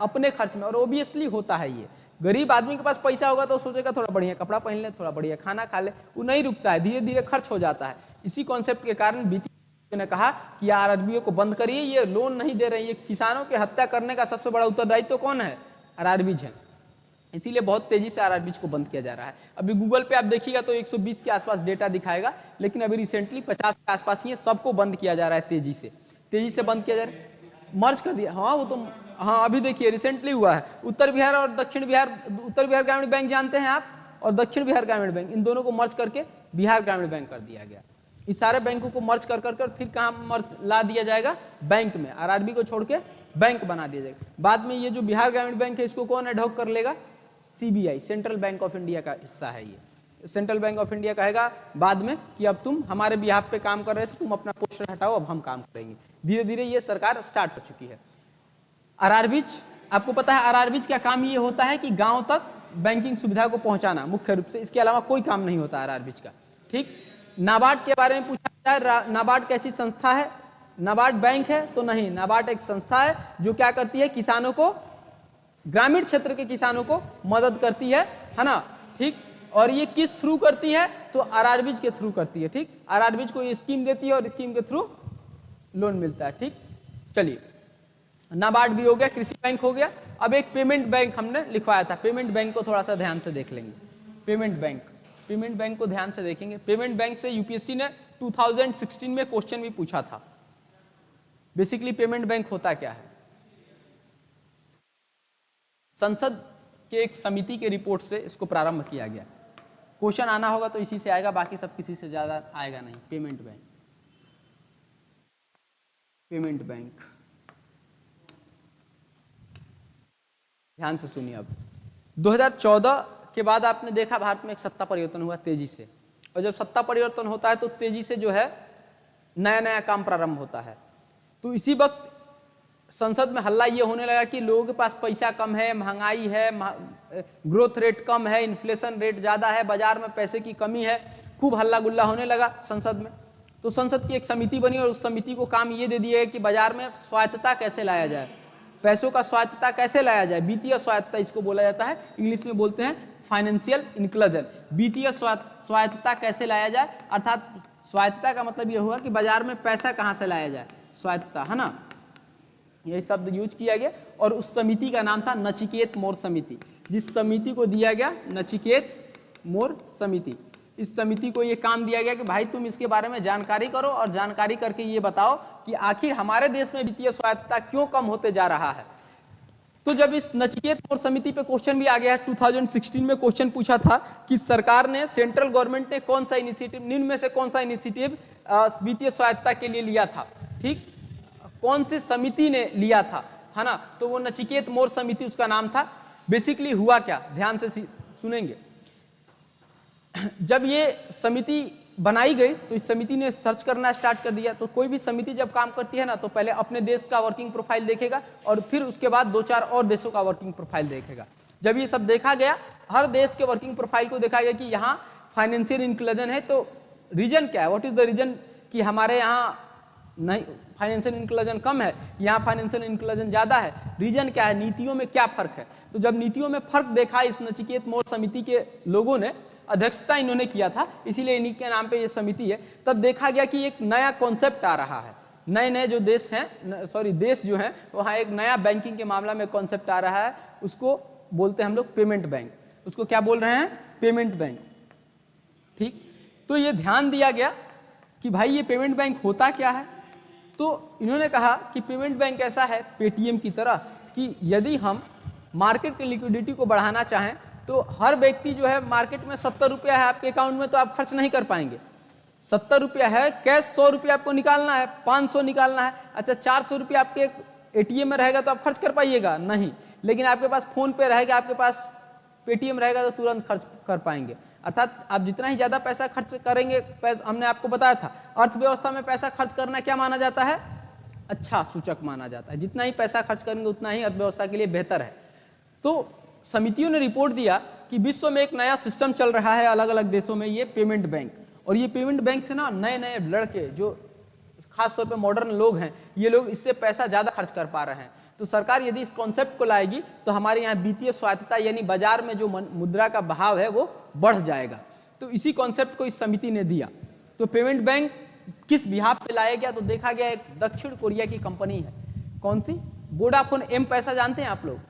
अपने खर्च में। और ओबियसली होता है ये, गरीब आदमी के पास पैसा होगा तो सोचेगा थोड़ा बढ़िया कपड़ा पहन ले, थोड़ा बढ़िया खाना खा ले, वो नहीं रुकता है, धीरे धीरे खर्च हो जाता है। इसी कॉन्सेप्ट के कारण बीती ने कहा कि आरआरबीओ को बंद करिए, ये लोन नहीं दे रहे हैं। ये किसानों की हत्या करने का सबसे बड़ा उत्तरदायित्व तो कौन है? आरआरबीज है। इसीलिए बहुत तेजी से आरआरबीज को बंद किया जा रहा है। अभी गूगल पे आप देखिएगा तो 120 के आसपास डेटा दिखाएगा, लेकिन अभी रिसेंटली 50 के आसपास ही सबको बंद किया जा रहा है। तेजी से बंद किया जा रहा है, मर्ज कर दिया। हाँ वो तो, हाँ अभी देखिए रिसेंटली हुआ है। उत्तर बिहार और दक्षिण बिहार, उत्तर बिहार ग्रामीण बैंक जानते हैं आप, और दक्षिण बिहार ग्रामीण बैंक, इन दोनों को मर्ज करके बिहार ग्रामीण बैंक कर दिया गया। इस सारे बैंकों को मर्ज कर फिर कहाँ मर्ज ला दिया जाएगा? बैंक में। आरआरबी को छोड़ के बैंक बना दिया जाएगा। बाद में ये जो बिहार ग्रामीण बैंक है इसको कौन एडॉप्ट कर लेगा? CBI, central bank of India का हिस्सा है ये। सेंट्रल बैंक ऑफ इंडिया कहेगा बाद में कि अब तुम हमारे बिहाफ पे काम कर रहे थे, तुम अपना पोस्टर हटाओ, अब हम काम करेंगे। धीरे धीरे ये सरकार स्टार्ट हो चुकी है। आरआरबीज, आपको पता है आरआरबीज का काम ये होता है कि गांव तक बैंकिंग सुविधा को पहुंचाना मुख्य रूप से, इसके अलावा कोई काम नहीं होता आरआरबीज का। ठीक, नाबार्ड के बारे में पूछा जाए, नाबार्ड कैसी संस्था है? नाबार्ड बैंक है तो नहीं, नाबार्ड एक संस्था है जो क्या करती है, किसानों को ग्रामीण क्षेत्र के किसानों को मदद करती है ना, ठीक। और ये किस थ्रू करती है, तो आरआरबीज के थ्रू करती है, ठीक। आरआरबीज को ये स्कीम देती है और स्कीम के थ्रू लोन मिलता है, ठीक। चलिए, नाबार्ड भी हो गया, कृषि बैंक हो गया। अब एक पेमेंट बैंक हमने लिखवाया था, पेमेंट बैंक को थोड़ा सा ध्यान से देख लेंगे। पेमेंट बैंक को ध्यान से देखेंगे। पेमेंट बैंक से यूपीएससी ने 2016 में क्वेश्चन भी पूछा था। बेसिकली पेमेंट बैंक होता क्या है, संसद के एक समिति के रिपोर्ट से इसको प्रारंभ किया गया। क्वेश्चन आना होगा तो इसी से आएगा, बाकी सब किसी से ज्यादा आएगा नहीं। पेमेंट बैंक ध्यान से सुनिए। अब 2014 के बाद आपने देखा भारत में एक सत्ता परिवर्तन हुआ तेजी से, और जब सत्ता परिवर्तन होता है तो तेजी से जो है नया नया काम प्रारंभ होता है। तो इसी वक्त संसद में हल्ला ये होने लगा कि लोगों के पास पैसा कम है, महंगाई है, ग्रोथ रेट कम है, इन्फ्लेशन रेट ज़्यादा है, बाजार में पैसे की कमी है। खूब हल्ला गुल्ला होने लगा संसद में। तो संसद की एक समिति बनी और उस समिति को काम ये दे दिया गया कि बाजार में स्वायत्तता कैसे लाया जाए, पैसों का स्वायत्तता कैसे लाया जाए, वित्तीय स्वायत्तता इसको बोला जाता है, इंग्लिश में बोलते हैं फाइनेंशियल इंक्लूजन। वित्तीय स्वायत्तता कैसे लाया जाए, अर्थात स्वायत्तता का मतलब ये हुआ कि बाजार में पैसा कहाँ से लाया जाए, स्वायत्तता, है ना, यही शब्द यूज किया गया। और उस समिति का नाम था नचिकेत मोर समिति, जिस समिति को दिया गया नचिकेत मोर समिति। इस समिति को ये काम दिया गया कि भाई तुम इसके बारे में जानकारी करो और जानकारी करके ये बताओ कि आखिर हमारे देश में वित्तीय स्वायत्तता क्यों कम होते जा रहा है। तो जब इस नचिकेत मोर समिति पे क्वेश्चन भी आ गया, 2016 में क्वेश्चन पूछा था कि सरकार ने, सेंट्रल गवर्नमेंट ने कौन सा इनिशिएटिव, निम्न में से कौन सा इनिशिएटिव वित्तीय स्वायत्तता के लिए लिया था, ठीक, कौन सी समिति ने लिया था, है ना। तो वो नचिकेत मोर समिति उसका नाम था। बेसिकली हुआ क्या, ध्यान से सुनेंगे। जब ये समिति बनाई गई तो इस समिति ने सर्च करना स्टार्ट कर दिया। तो कोई भी समिति जब काम करती है ना, तो पहले अपने देश का वर्किंग प्रोफाइल देखेगा और फिर उसके बाद 2-4 और देशों का वर्किंग प्रोफाइल देखेगा। जब ये सब देखा गया, हर देश के वर्किंग प्रोफाइल को देखा गया कि यहाँ फाइनेंशियल इंक्लूजन है, तो रीजन क्या है, व्हाट इज द रीजन कि हमारे यहाँ नहीं फाइनेंशियल इंक्लूजन कम है, यहाँ फाइनेंशियल इंक्लूजन ज़्यादा है, रीजन क्या है, नीतियों में क्या फर्क है। तो जब नीतियों में फर्क देखा इस नचिकेत मोर समिति के लोगों ने, अध्यक्षता इन्होंने किया था, इसीलिए इन्हीं के नाम पे ये समिति है, तब देखा गया कि एक नया कॉन्सेप्ट आ रहा है। नए नए जो देश हैं, देश जो हैं, वहाँ एक नया बैंकिंग के मामला में कॉन्सेप्ट आ रहा है, उसको बोलते हैं हम लोग पेमेंट बैंक। उसको क्या बोल रहे हैं, पेमेंट बैंक, ठीक। तो ये ध्यान दिया गया कि भाई ये पेमेंट बैंक होता क्या है। तो इन्होंने कहा कि पेमेंट बैंक ऐसा है पेटीएम की तरह कि यदि हम मार्केट की लिक्विडिटी को बढ़ाना चाहें तो हर व्यक्ति जो है, मार्केट में 70 रुपया है आपके अकाउंट में तो आप खर्च नहीं कर पाएंगे। 70 रुपया है कैश, 100 रुपया आपको निकालना है, 500 निकालना है, अच्छा 400 रुपया आपके एटीएम में रहेगा तो आप खर्च कर पाइएगा नहीं, लेकिन आपके पास फोन पे रहेगा, आपके पास पेटीएम रहेगा तो तुरंत खर्च कर पाएंगे। अर्थात आप जितना ही ज्यादा पैसा खर्च करेंगे, हमने आपको बताया था अर्थव्यवस्था में पैसा खर्च करना क्या माना जाता है, अच्छा सूचक माना जाता है। जितना ही पैसा खर्च करेंगे उतना ही अर्थव्यवस्था के लिए बेहतर है। तो समितियों ने रिपोर्ट दिया कि विश्व में एक नया सिस्टम चल रहा है अलग अलग देशों में, ये पेमेंट बैंक। और ये पेमेंट बैंक से ना नए नए लड़के जो खासतौर पे मॉडर्न लोग हैं, ये लोग इससे पैसा ज़्यादा खर्च कर पा रहे हैं। तो सरकार यदि इस कॉन्सेप्ट को लाएगी तो हमारे यहाँ वित्तीय स्वायत्तता यानी बाजार में जो मुद्रा का बहाव है वो बढ़ जाएगा। तो इसी कॉन्सेप्ट को इस समिति ने दिया। तो पेमेंट बैंक किस बिहाफ पे लाया गया, तो देखा गया एक दक्षिण कोरिया की कंपनी है, कौन सी, वोडाफोन एम पैसा जानते हैं आप लोग।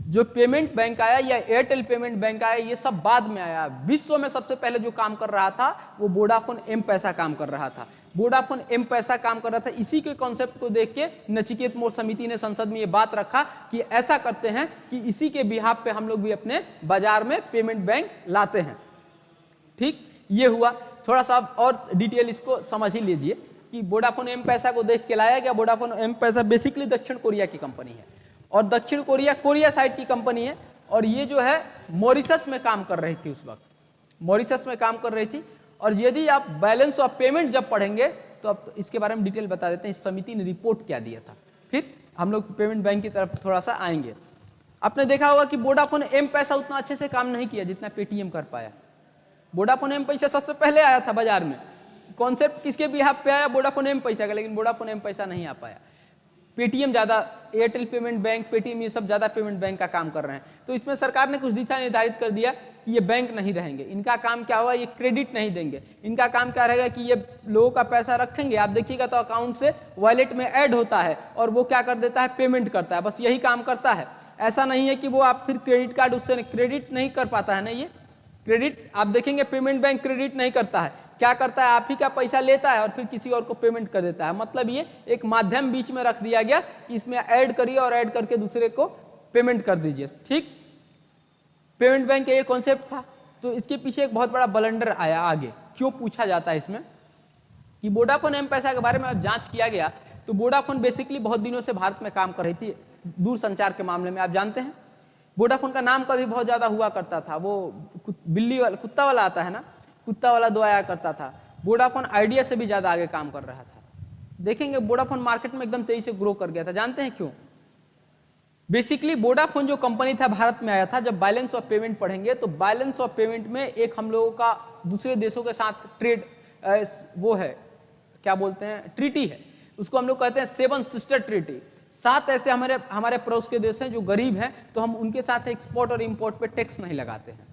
जो पेमेंट बैंक आया या एयरटेल पेमेंट बैंक आया, ये सब बाद में आया। विश्व में सबसे पहले जो काम कर रहा था वो वोडाफोन एम पैसा काम कर रहा था। वोडाफोन एम पैसा काम कर रहा था। इसी के कॉन्सेप्ट को देख के नचिकेत मोर समिति ने संसद में ये बात रखा कि ऐसा करते हैं कि इसी के बिहाफ पे हम लोग भी अपने बाजार में पेमेंट बैंक लाते हैं, ठीक। ये हुआ, थोड़ा सा और डिटेल इसको समझ ही लीजिए कि वोडाफोन एम पैसा को देख के लाया गया। वोडाफोन एम पैसा बेसिकली दक्षिण कोरिया की कंपनी है और दक्षिण कोरिया साइड की कंपनी है, और ये जो है मॉरिशस में काम कर रही थी, उस वक्त मॉरिशस में काम कर रही थी। और यदि आप बैलेंस ऑफ पेमेंट जब पढ़ेंगे तो अब इसके बारे में डिटेल बता देते हैं इस समिति ने रिपोर्ट क्या दिया था, फिर हम लोग पेमेंट बैंक की तरफ थोड़ा सा आएंगे। आपने देखा होगा कि वोडाफोन एम पैसा उतना अच्छे से काम नहीं किया जितना पेटीएम कर पाया। वोडाफोन एम पैसा सबसे पहले आया था बाजार में, कॉन्सेप्ट किसके बिहाफ पे आया, वोडाफोन एम पैसा का, लेकिन वोडाफोन एम पैसा नहीं आ पाया। पेटीएम ज़्यादा, एयरटेल पेमेंट बैंक, पेटीएम, ये सब ज़्यादा पेमेंट बैंक का काम कर रहे हैं। तो इसमें सरकार ने कुछ दिशा निर्धारित कर दिया कि ये बैंक नहीं रहेंगे, इनका काम क्या होगा, ये क्रेडिट नहीं देंगे, इनका काम क्या रहेगा कि ये लोगों का पैसा रखेंगे, आप देखिएगा तो अकाउंट से वॉलेट में ऐड होता है और वो क्या कर देता है, पेमेंट करता है, बस यही काम करता है। ऐसा नहीं है कि वो आप फिर क्रेडिट कार्ड उससे क्रेडिट नहीं कर पाता है, नहीं, ये क्रेडिट आप देखेंगे पेमेंट बैंक क्रेडिट नहीं करता है, क्या करता है, आप ही का पैसा लेता है और फिर किसी और को पेमेंट कर देता है। मतलब ये एक माध्यम बीच में रख दिया गया कि इसमें ऐड करिए और ऐड करके दूसरे को पेमेंट कर दीजिए, ठीक। पेमेंट बैंक का ये कॉन्सेप्ट था। तो इसके पीछे एक बहुत बड़ा ब्लंडर आया आगे, क्यों पूछा जाता है इसमें कि वोडाफोन एम पैसा के बारे में जांच किया गया। तो वोडाफोन बेसिकली बहुत दिनों से भारत में काम कर रही थी दूर संचार के मामले में, आप जानते हैं। वोडाफोन का नाम कभी बहुत ज़्यादा हुआ करता था, वो बिल्ली वाला, कुत्ता वाला आता है ना, कुत्ता वाला दो आया करता था। वोडाफोन आइडिया से भी ज़्यादा आगे काम कर रहा था। देखेंगे वोडाफोन मार्केट में एकदम तेजी से ग्रो कर गया था, जानते हैं क्यों? बेसिकली वोडाफोन जो कंपनी था भारत में आया था। जब बैलेंस ऑफ पेमेंट पढ़ेंगे तो बैलेंस ऑफ पेमेंट में एक हम लोगों का दूसरे देशों के साथ ट्रेड वो है, क्या बोलते हैं, ट्रीटी है, उसको हम लोग कहते हैं 7 सिस्टर ट्रीटी। 7 ऐसे हमारे पड़ोस के देश हैं जो गरीब हैं, तो हम उनके साथ एक्सपोर्ट और इंपोर्ट पे टैक्स नहीं लगाते हैं।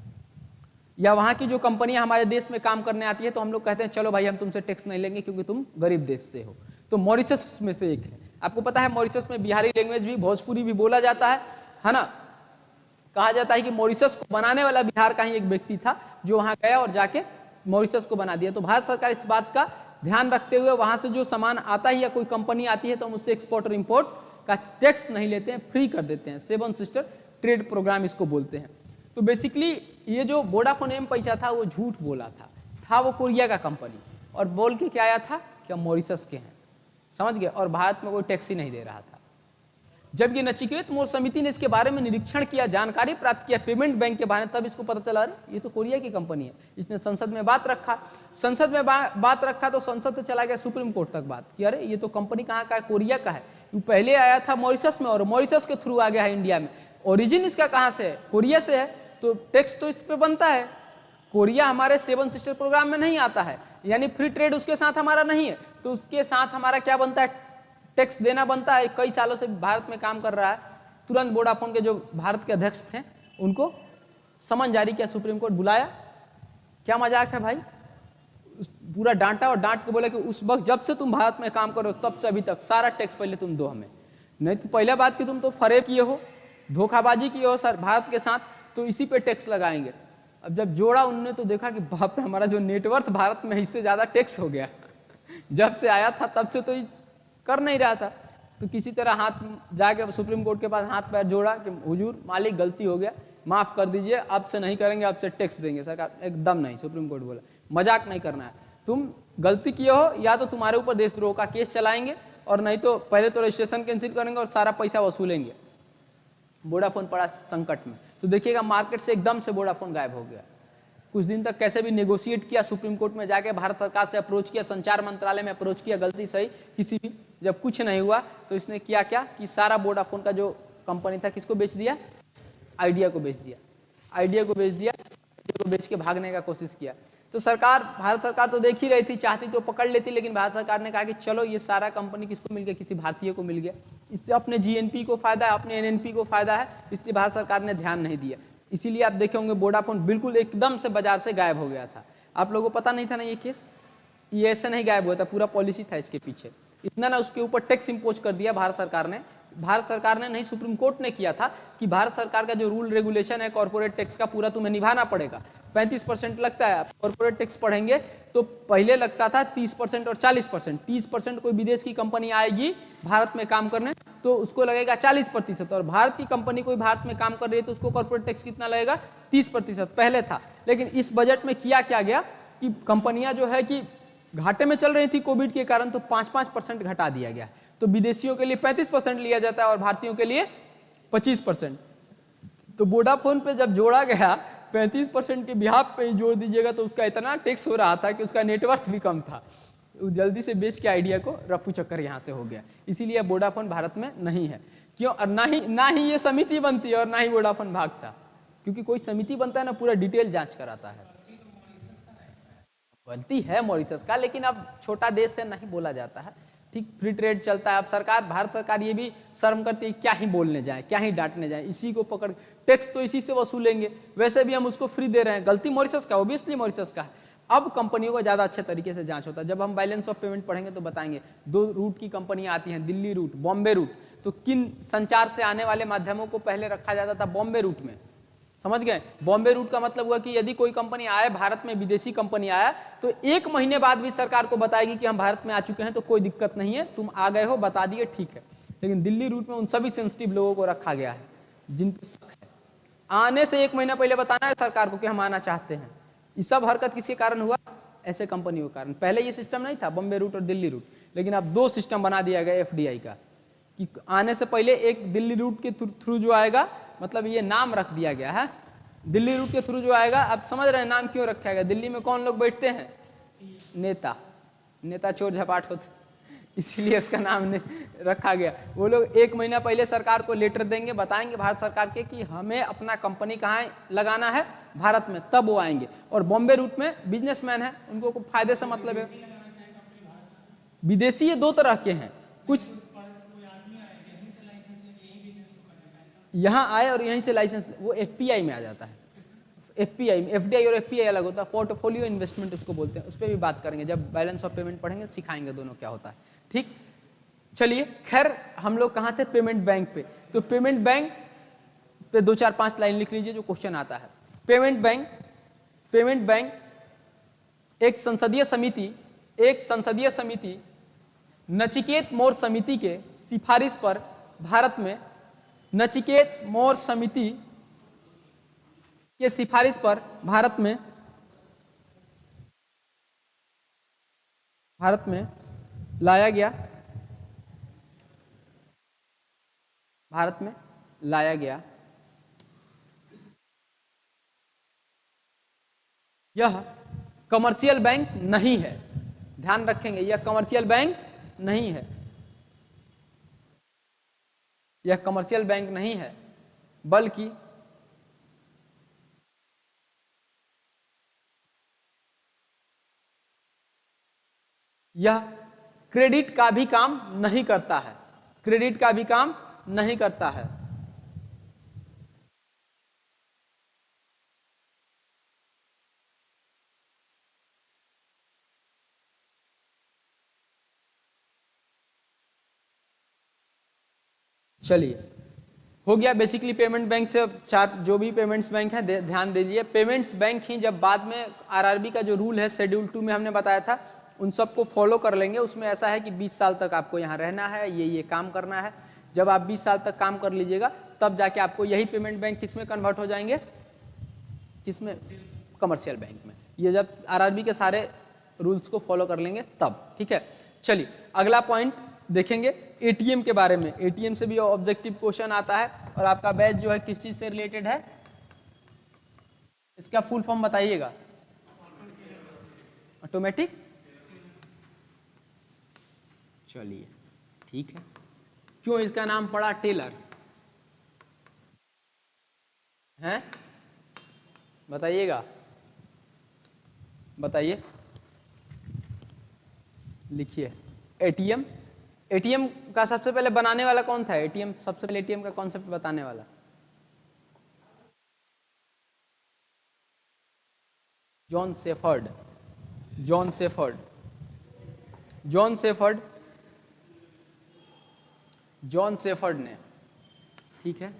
या वहाँ की जो कंपनियां हमारे देश में काम करने आती है तो हम लोग कहते हैं चलो भाई हम तुमसे टैक्स नहीं लेंगे क्योंकि तुम गरीब देश से हो। तो मॉरिशस उसमें से एक है। आपको पता है मॉरिशस में बिहारी लैंग्वेज भी, भोजपुरी भी बोला जाता है ना। कहा जाता है कि मॉरिशस को बनाने वाला बिहार का ही एक व्यक्ति था जो वहाँ गया और जाके मॉरिशस को बना दिया। तो भारत सरकार इस बात का ध्यान रखते हुए वहाँ से जो सामान आता है या कोई कंपनी आती है तो हम उससे एक्सपोर्ट और इम्पोर्ट का टैक्स नहीं लेते हैं, फ्री कर देते हैं। 7 सिस्टर ट्रेड प्रोग्राम इसको बोलते हैं। तो बेसिकली ये जो वोडाफोन एम पैसा था वो झूठ बोला था वो कोरिया का कंपनी, और बोल के क्या आया था कि हम मॉरिशस के हैं, समझ गए, और भारत में कोई टैक्स ही नहीं दे रहा था। जब ये नचिकेत मोर समिति ने इसके बारे में निरीक्षण किया, जानकारी प्राप्त किया पेमेंट बैंक के बारे में, तब इसको पता चला अरे ये तो कोरिया की कंपनी है। इसने संसद में बात रखा, संसद में बात रखा तो संसद से चला गया सुप्रीम कोर्ट तक बात कि अरे ये तो कंपनी कहाँ का है, कोरिया का है। ये पहले आया था मॉरिशस में और मॉरिशस के थ्रू आ गया है इंडिया में। ओरिजिन इसका कहाँ से है, कोरिया से है, तो टैक्स तो इस पे बनता है। कोरिया हमारे 7 सिस्टर प्रोग्राम में नहीं आता है, यानी फ्री ट्रेड उसके साथ हमारा नहीं है, तो उसके साथ हमारा क्या बनता है, टैक्स देना बनता है। कई सालों से भारत में काम कर रहा है। तुरंत वोडाफोन के जो भारत के अध्यक्ष थे उनको समन जारी किया, सुप्रीम कोर्ट बुलाया। क्या मजाक है भाई, पूरा डांटा और डांट के बोला कि उस वक्त जब से तुम भारत में काम करो तब से अभी तक सारा टैक्स पहले तुम दो हमें, नहीं तो पहले बात कि तुम तो फरेब किए हो, धोखाबाजी किए हो सर भारत के साथ, तो इसी पे टैक्स लगाएंगे। अब जब जोड़ा उन्होंने तो देखा कि बाप रे हमारा जो नेटवर्थ भारत में इससे ज़्यादा टैक्स हो गया। जब से आया था तब से तो कर नहीं रहा था, तो किसी तरह हाथ जाके सुप्रीम कोर्ट के पास हाथ पैर जोड़ा कि हुजूर मालिक गलती हो गया, माफ़ कर दीजिए, अब से नहीं करेंगे, अब से टैक्स देंगे। सरकार एकदम नहीं, सुप्रीम कोर्ट बोला मजाक नहीं करना है, तुम गलती किए हो या तो तुम्हारे ऊपर देशद्रोह का केस चलाएंगे और नहीं तो पहले तो रजिस्ट्रेशन कैंसिल करेंगे और सारा पैसा वसूलेंगे। वोडाफोन पड़ा संकट में, तो देखिएगा मार्केट से एकदम से वोडाफोन गायब हो गया। कुछ दिन तक कैसे भी नेगोशिएट किया, सुप्रीम कोर्ट में जाके भारत सरकार से अप्रोच किया, संचार मंत्रालय में अप्रोच किया, गलती सही किसी भी, जब कुछ नहीं हुआ तो इसने किया क्या कि सारा वोडाफोन का जो कंपनी था किसको बेच दिया, आइडिया को बेच दिया, आइडिया को बेच दिया, आइडिया को बेच के भागने का कोशिश किया। तो सरकार, भारत सरकार तो देख ही रही थी, चाहती तो पकड़ लेती, लेकिन भारत सरकार ने कहा कि चलो ये सारा कंपनी किसको मिल गया, किसी भारतीय को मिल गया, इससे अपने जीएनपी को फायदा है, अपने एनएनपी को फायदा है, इसलिए भारत सरकार ने ध्यान नहीं दिया। इसीलिए आप देखे होंगे वोडाफोन बिल्कुल एकदम से बाजार से गायब हो गया था। आप लोगों को पता नहीं था ना ये केस, ये ऐसे नहीं गायब हुआ था, पूरा पॉलिसी था इसके पीछे। इतना ना उसके ऊपर टैक्स इंपोज कर दिया भारत सरकार ने, भारत सरकार ने नहीं सुप्रीम कोर्ट ने किया था कि भारत सरकार का जो रूल रेगुलेशन है कॉर्पोरेट टैक्स का पूरा तुम्हें निभाना पड़ेगा। 35% लगता है, आप कॉर्पोरेट टैक्स पढ़ेंगे तो पहले लगता था 30% और 40%। 30% कोई विदेश की कंपनी आएगी भारत में काम करने तो उसको लगेगा 40%, और भारत की कंपनी कोई भारत में काम कर रही है तो उसको कॉर्पोरेट टैक्स कितना लगेगा, 30% पहले था। लेकिन इस बजट में किया क्या गया कि कंपनियां जो है कि घाटे में चल रही थी कोविड के कारण, तो 5-5% घटा दिया गया। तो विदेशियों के लिए 35% लिया जाता है और भारतीयों के लिए 25%। तो वोडाफोन पे जब जोड़ा गया 35% के बिहाफ पे ही जोड़ दीजिएगा तो उसका इतना टैक्स हो रहा था कि उसका नेटवर्थ भी कम था। जल्दी से बेच के आइडिया को रफू चक्कर यहाँ से हो गया। इसीलिए वोडाफोन भारत में नहीं है। क्यों? और ना ही ये समिति बनती है और ना ही वोडाफोन भागता, क्योंकि कोई समिति बनता है ना पूरा डिटेल जांच कराता है। गलती है मॉरिशस का, लेकिन अब छोटा देश से नहीं बोला जाता है, ठीक, फ्री ट्रेड चलता है। अब सरकार, भारत सरकार ये भी शर्म करती है, क्या ही बोलने जाए, क्या ही डांटने जाए, इसी को पकड़, टैक्स तो इसी से वसूलेंगे, वैसे भी हम उसको फ्री दे रहे हैं, गलती मॉरिशस का, ऑब्वियसली मॉरिशस का है। अब कंपनियों का ज़्यादा अच्छे तरीके से जांच होता है। जब हम बैलेंस ऑफ पेमेंट पढ़ेंगे तो बताएंगे 2 रूट की कंपनियां आती हैं, दिल्ली रूट, बॉम्बे रूट। तो किन संचार से आने वाले माध्यमों को पहले रखा जाता था? बॉम्बे रूट में, समझ गए? बॉम्बे रूट का मतलब हुआ कि यदि कोई कंपनी आए भारत में, विदेशी कंपनी आया, तो 1 महीने बाद भी सरकार को बताएगी कि हम भारत में आ चुके हैं, तो कोई दिक्कत नहीं है, तुम आ गए हो, बता दिए, ठीक है। लेकिन दिल्ली रूट में उन सभी सेंसिटिव लोगों को रखा गया है जिन पर शक है, आने से 1 महीना पहले बताना है सरकार को कि हम आना चाहते हैं। ये सब हरकत किसके कारण हुआ? ऐसे कंपनियों के कारण। पहले ये सिस्टम नहीं था, बॉम्बे रूट और दिल्ली रूट, लेकिन अब 2 सिस्टम बना दिया गया एफडीआई का, कि आने से पहले एक दिल्ली रूट के थ्रू जो आएगा, मतलब ये नाम रख दिया गया है, दिल्ली रूट के थ्रू जो आएगा। अब समझ रहे हैं नाम क्यों रखा गया? दिल्ली में कौन लोग बैठते हैं? नेता, नेता चोर झपाट होते, इसीलिए उसका नाम रखा गया। वो लोग 1 महीना पहले सरकार को लेटर देंगे, बताएंगे भारत सरकार के कि हमें अपना कंपनी कहाँ लगाना है, भारत में, तब वो आएंगे। और बॉम्बे रूट में बिजनेसमैन है, उनको फायदे से मतलब है। विदेशी ये 2 तरह के हैं, कुछ यहाँ आए और यहीं से लाइसेंस, वो एफपीआई में आ जाता है। एफपीआई में, एफडीआई और एफपीआई अलग होता है, पोर्टफोलियो इन्वेस्टमेंट उसको बोलते हैं। उस पर भी बात करेंगे, जब बैलेंस ऑफ पेमेंट पढ़ेंगे सिखाएंगे दोनों क्या होता है, ठीक। चलिए, खैर हम लोग कहाँ थे? पेमेंट बैंक पे। तो पेमेंट बैंक पे 2, 4, 5 लाइन लिख लीजिए जो क्वेश्चन आता है। पेमेंट बैंक एक संसदीय समिति नचिकेत मोर समिति के सिफारिश पर भारत में, नचिकेत मोर समिति के सिफारिश पर भारत में लाया गया। यह कमर्शियल बैंक नहीं है, ध्यान रखेंगे, यह कमर्शियल बैंक नहीं है, यह कमर्शियल बैंक नहीं है, बल्कि यह क्रेडिट का भी काम नहीं करता है, क्रेडिट का भी काम नहीं करता है। चलिए, हो गया बेसिकली पेमेंट बैंक से 4 जो भी पेमेंट्स बैंक है, ध्यान दे दीजिए। पेमेंट्स बैंक ही जब बाद में आरआरबी का जो रूल है शेड्यूल 2 में हमने बताया था, उन सबको फॉलो कर लेंगे। उसमें ऐसा है कि 20 साल तक आपको यहाँ रहना है, ये काम करना है। जब आप 20 साल तक काम कर लीजिएगा, तब जाके आपको यही पेमेंट बैंक किस में कन्वर्ट हो जाएंगे? किसमें? कमर्शियल बैंक में। ये जब आरआरबी के सारे रूल्स को फॉलो कर लेंगे तब, ठीक है। चलिए, अगला पॉइंट देखेंगे एटीएम के बारे में। एटीएम से भी ऑब्जेक्टिव क्वेश्चन आता है, और आपका बैच जो है किस चीज से रिलेटेड है? इसका फुल फॉर्म बताइएगा। ऑटोमेटिक, चलिए ठीक है। क्यों इसका नाम पड़ा टेलर है? बताइएगा, बताइए, लिखिए। एटीएम, एटीएम का सबसे पहले बनाने वाला कौन था? एटीएम सबसे पहले एटीएम का कॉन्सेप्ट बताने वाला John shepherd. John shepherd, John shepherd, John shepherd ने, ठीक है।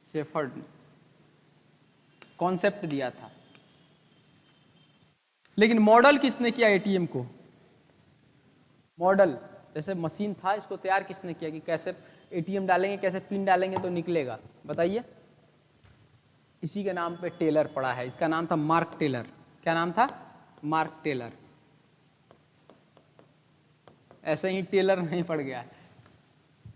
सेफर्ड ने कॉन्सेप्ट दिया था, लेकिन मॉडल किसने किया एटीएम को? मॉडल जैसे मशीन था, इसको तैयार किसने किया कि कैसे एटीएम डालेंगे, कैसे पिन डालेंगे तो निकलेगा? बताइए। इसी के नाम पे टेलर पड़ा है। इसका नाम था मार्क टेलर। क्या नाम था? Mark Taylor. ऐसे ही टेलर नहीं पड़ गया है,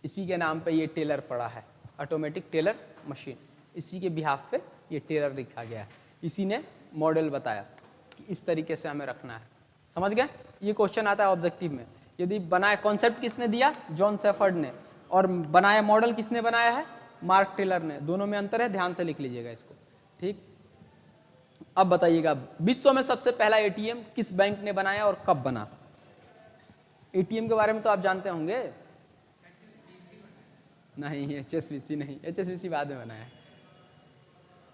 इसी के नाम पे ये टेलर पड़ा है, ऑटोमेटिक टेलर मशीन। इसी के बिहाफ पे ये टेलर लिखा गया है। इसी ने मॉडल बताया कि इस तरीके से हमें रखना है। समझ गए? ये क्वेश्चन आता है ऑब्जेक्टिव में। यदि बनाया, कॉन्सेप्ट किसने दिया? जॉन सेफर्ड ने। और बनाया मॉडल किसने बनाया है? मार्क टेलर ने। दोनों में अंतर है, ध्यान से लिख लीजिएगा इसको, ठीक। अब बताइएगा, विश्व में सबसे पहला एटीएम किस बैंक ने बनाया और कब बना? एटीएम के बारे में तो आप जानते होंगे। नहीं, एचएसबीसी नहीं, एचएसबीसी बाद में बनाया है,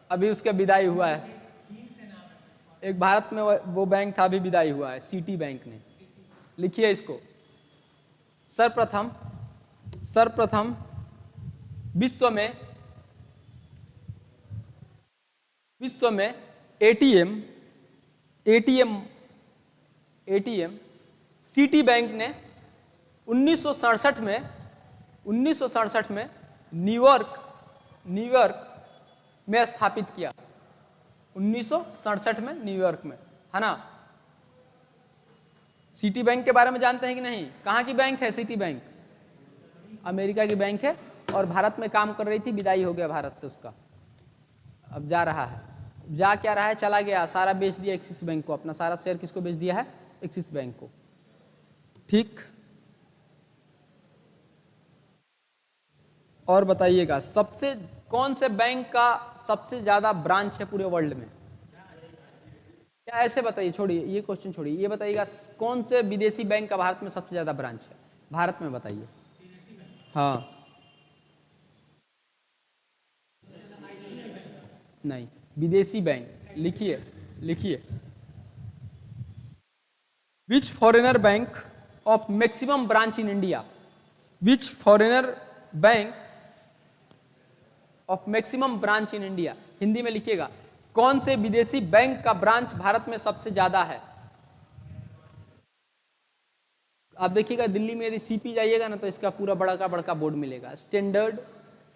अभी उसका विदाई हुआ है। एक भारत में वो बैंक था, अभी विदाई हुआ है, सिटी बैंक ने। लिखिए इसको, सर्वप्रथम विश्व में एटीएम सिटी बैंक ने 1967 में न्यूयॉर्क में स्थापित किया। 1967 में न्यूयॉर्क में, है ना। सिटी बैंक के बारे में जानते हैं कि नहीं? कहाँ की बैंक है सिटी बैंक? अमेरिका की बैंक है, और भारत में काम कर रही थी, विदाई हो गया भारत से उसका, अब जा रहा है। जा क्या रहा है? चला गया, सारा बेच दिया एक्सिस बैंक को, अपना सारा शेयर किसको बेच दिया है? एक्सिस बैंक को। ठीक, और बताइएगा, कौन से बैंक का सबसे ज्यादा ब्रांच है पूरे वर्ल्ड में? क्या ऐसे बताइए, छोड़िए ये क्वेश्चन छोड़िए, ये बताइएगा कौन से विदेशी बैंक का भारत में सबसे ज्यादा ब्रांच है? भारत में बताइए। हाँ, नहीं, विदेशी बैंक। लिखिए which foreigner bank of maximum branch in India? Which foreigner bank of maximum branch in India? Hindi में लिखिएगा, कौन से विदेशी बैंक का ब्रांच भारत में सबसे ज्यादा है? आप देखिएगा, दिल्ली में यदि सीपी जाइएगा ना, तो इसका पूरा बड़ा का बड़ा बोर्ड मिलेगा, स्टैंडर्ड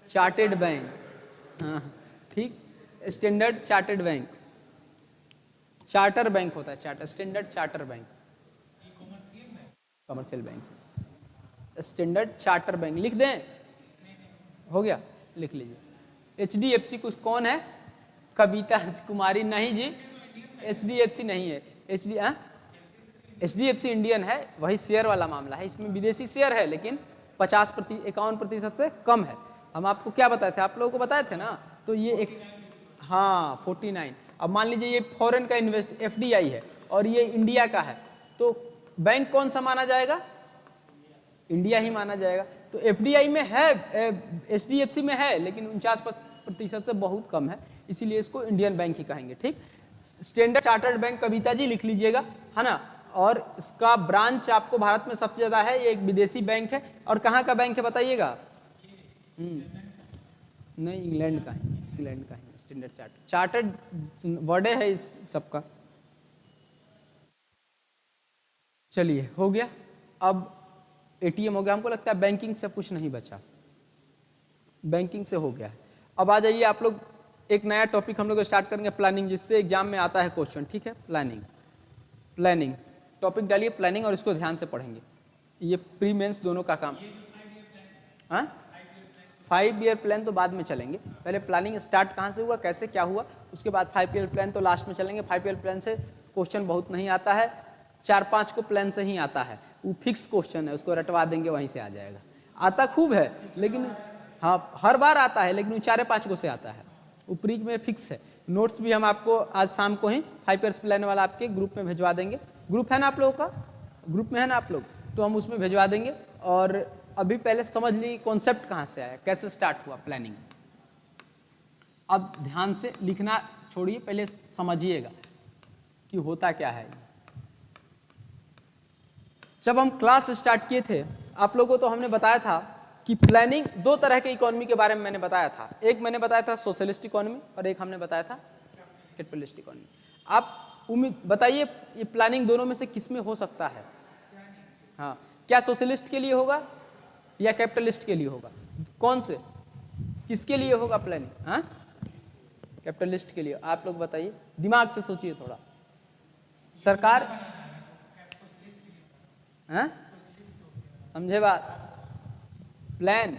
चार्टेड बैंक। हाँ ठीक, standard chartered bank, charter bank होता है, charter, standard charter bank, commercial bank, standard charter bank. लिख दें? हो गया, लिख लीजिए। एचडीएफसी कुछ कौन है? कविता कुमारी? नहीं जी, एचडीएफसी नहीं है। एचडीएफसी इंडियन है, वही शेयर वाला मामला है, इसमें विदेशी शेयर है, लेकिन 51% से कम है। हम आपको क्या बताए थे? आप लोगों को बताए थे ना, तो ये एक, हाँ 49। अब मान लीजिए ये फॉरेन का इन्वेस्ट एफडीआई है और ये इंडिया का है, तो बैंक कौन सा माना जाएगा? इंडिया ही माना जाएगा। तो एफडीआई में है, एचडीएफसी में है, लेकिन 49% से बहुत कम है, इसीलिए इसको इंडियन बैंक ही कहेंगे। ठीक, standard chartered bank Kavita ji लिख लीजिएगा, है ना। और इसका ब्रांच आपको भारत में सबसे ज्यादा है, ये एक विदेशी बैंक है। और कहाँ का बैंक है बताइएगा? नहीं, इंग्लैंड का है, इंग्लैंड का है स्टैंडर्ड चार्टर्ड वर्ड है इस सबका। चलिए, हो गया। अब एटीएम हो गया, हमको लगता है बैंकिंग से कुछ नहीं बचा, बैंकिंग से हो गया। अब आ जाइए आप लोग, एक नया टॉपिक हम लोग स्टार्ट करेंगे, प्लानिंग, जिससे एग्जाम में आता है क्वेश्चन। ठीक है, प्लानिंग टॉपिक डालिए, प्लानिंग, और इसको ध्यान से पढ़ेंगे। ये प्री मेंस दोनों का काम। हाँ, 5 ईयर प्लान तो बाद में चलेंगे, पहले प्लानिंग स्टार्ट कहाँ से हुआ, कैसे क्या हुआ, उसके बाद 5 ईयर प्लान तो लास्ट में चलेंगे। 5 ईयर प्लान से क्वेश्चन बहुत नहीं आता है, 4-5 को प्लान से ही आता है, वो फिक्स क्वेश्चन है, उसको रटवा देंगे, वहीं से आ जाएगा। आता खूब है, लेकिन हाँ हर बार आता है, लेकिन वो 4-5 को से आता है, वो प्री में फिक्स है। नोट्स भी हम आपको आज शाम को ही 5 ईयर्स प्लान वाला आपके ग्रुप में भिजवा देंगे। ग्रुप है ना आप लोगों का? ग्रुप में है ना आप लोग? तो हम उसमें भिजवा देंगे। और अभी पहले समझ ली कॉन्सेप्ट कहाँ से आया, कैसे स्टार्ट हुआ प्लानिंग। अब ध्यान से लिखना छोड़िए, पहले समझिएगा कि होता क्या है। जब हम क्लास स्टार्ट किए थे आप लोगों को, तो हमने बताया था कि प्लानिंग 2 तरह के इकोनॉमी के बारे में मैंने बताया था। एक मैंने बताया था सोशलिस्ट इकोनॉमी, और एक हमने बताया था कैपिटलिस्ट इकोनॉमी। आप उम्मीद बताइए, ये प्लानिंग दोनों में से किस में हो सकता है? हाँ, क्या सोशलिस्ट के लिए होगा या कैपिटलिस्ट के लिए होगा? कौन से, किसके लिए होगा प्लानिंग? हाँ, कैपिटलिस्ट के लिए। आप लोग बताइए, दिमाग से सोचिए थोड़ा। सरकार, हाँ समझे बात? प्लान,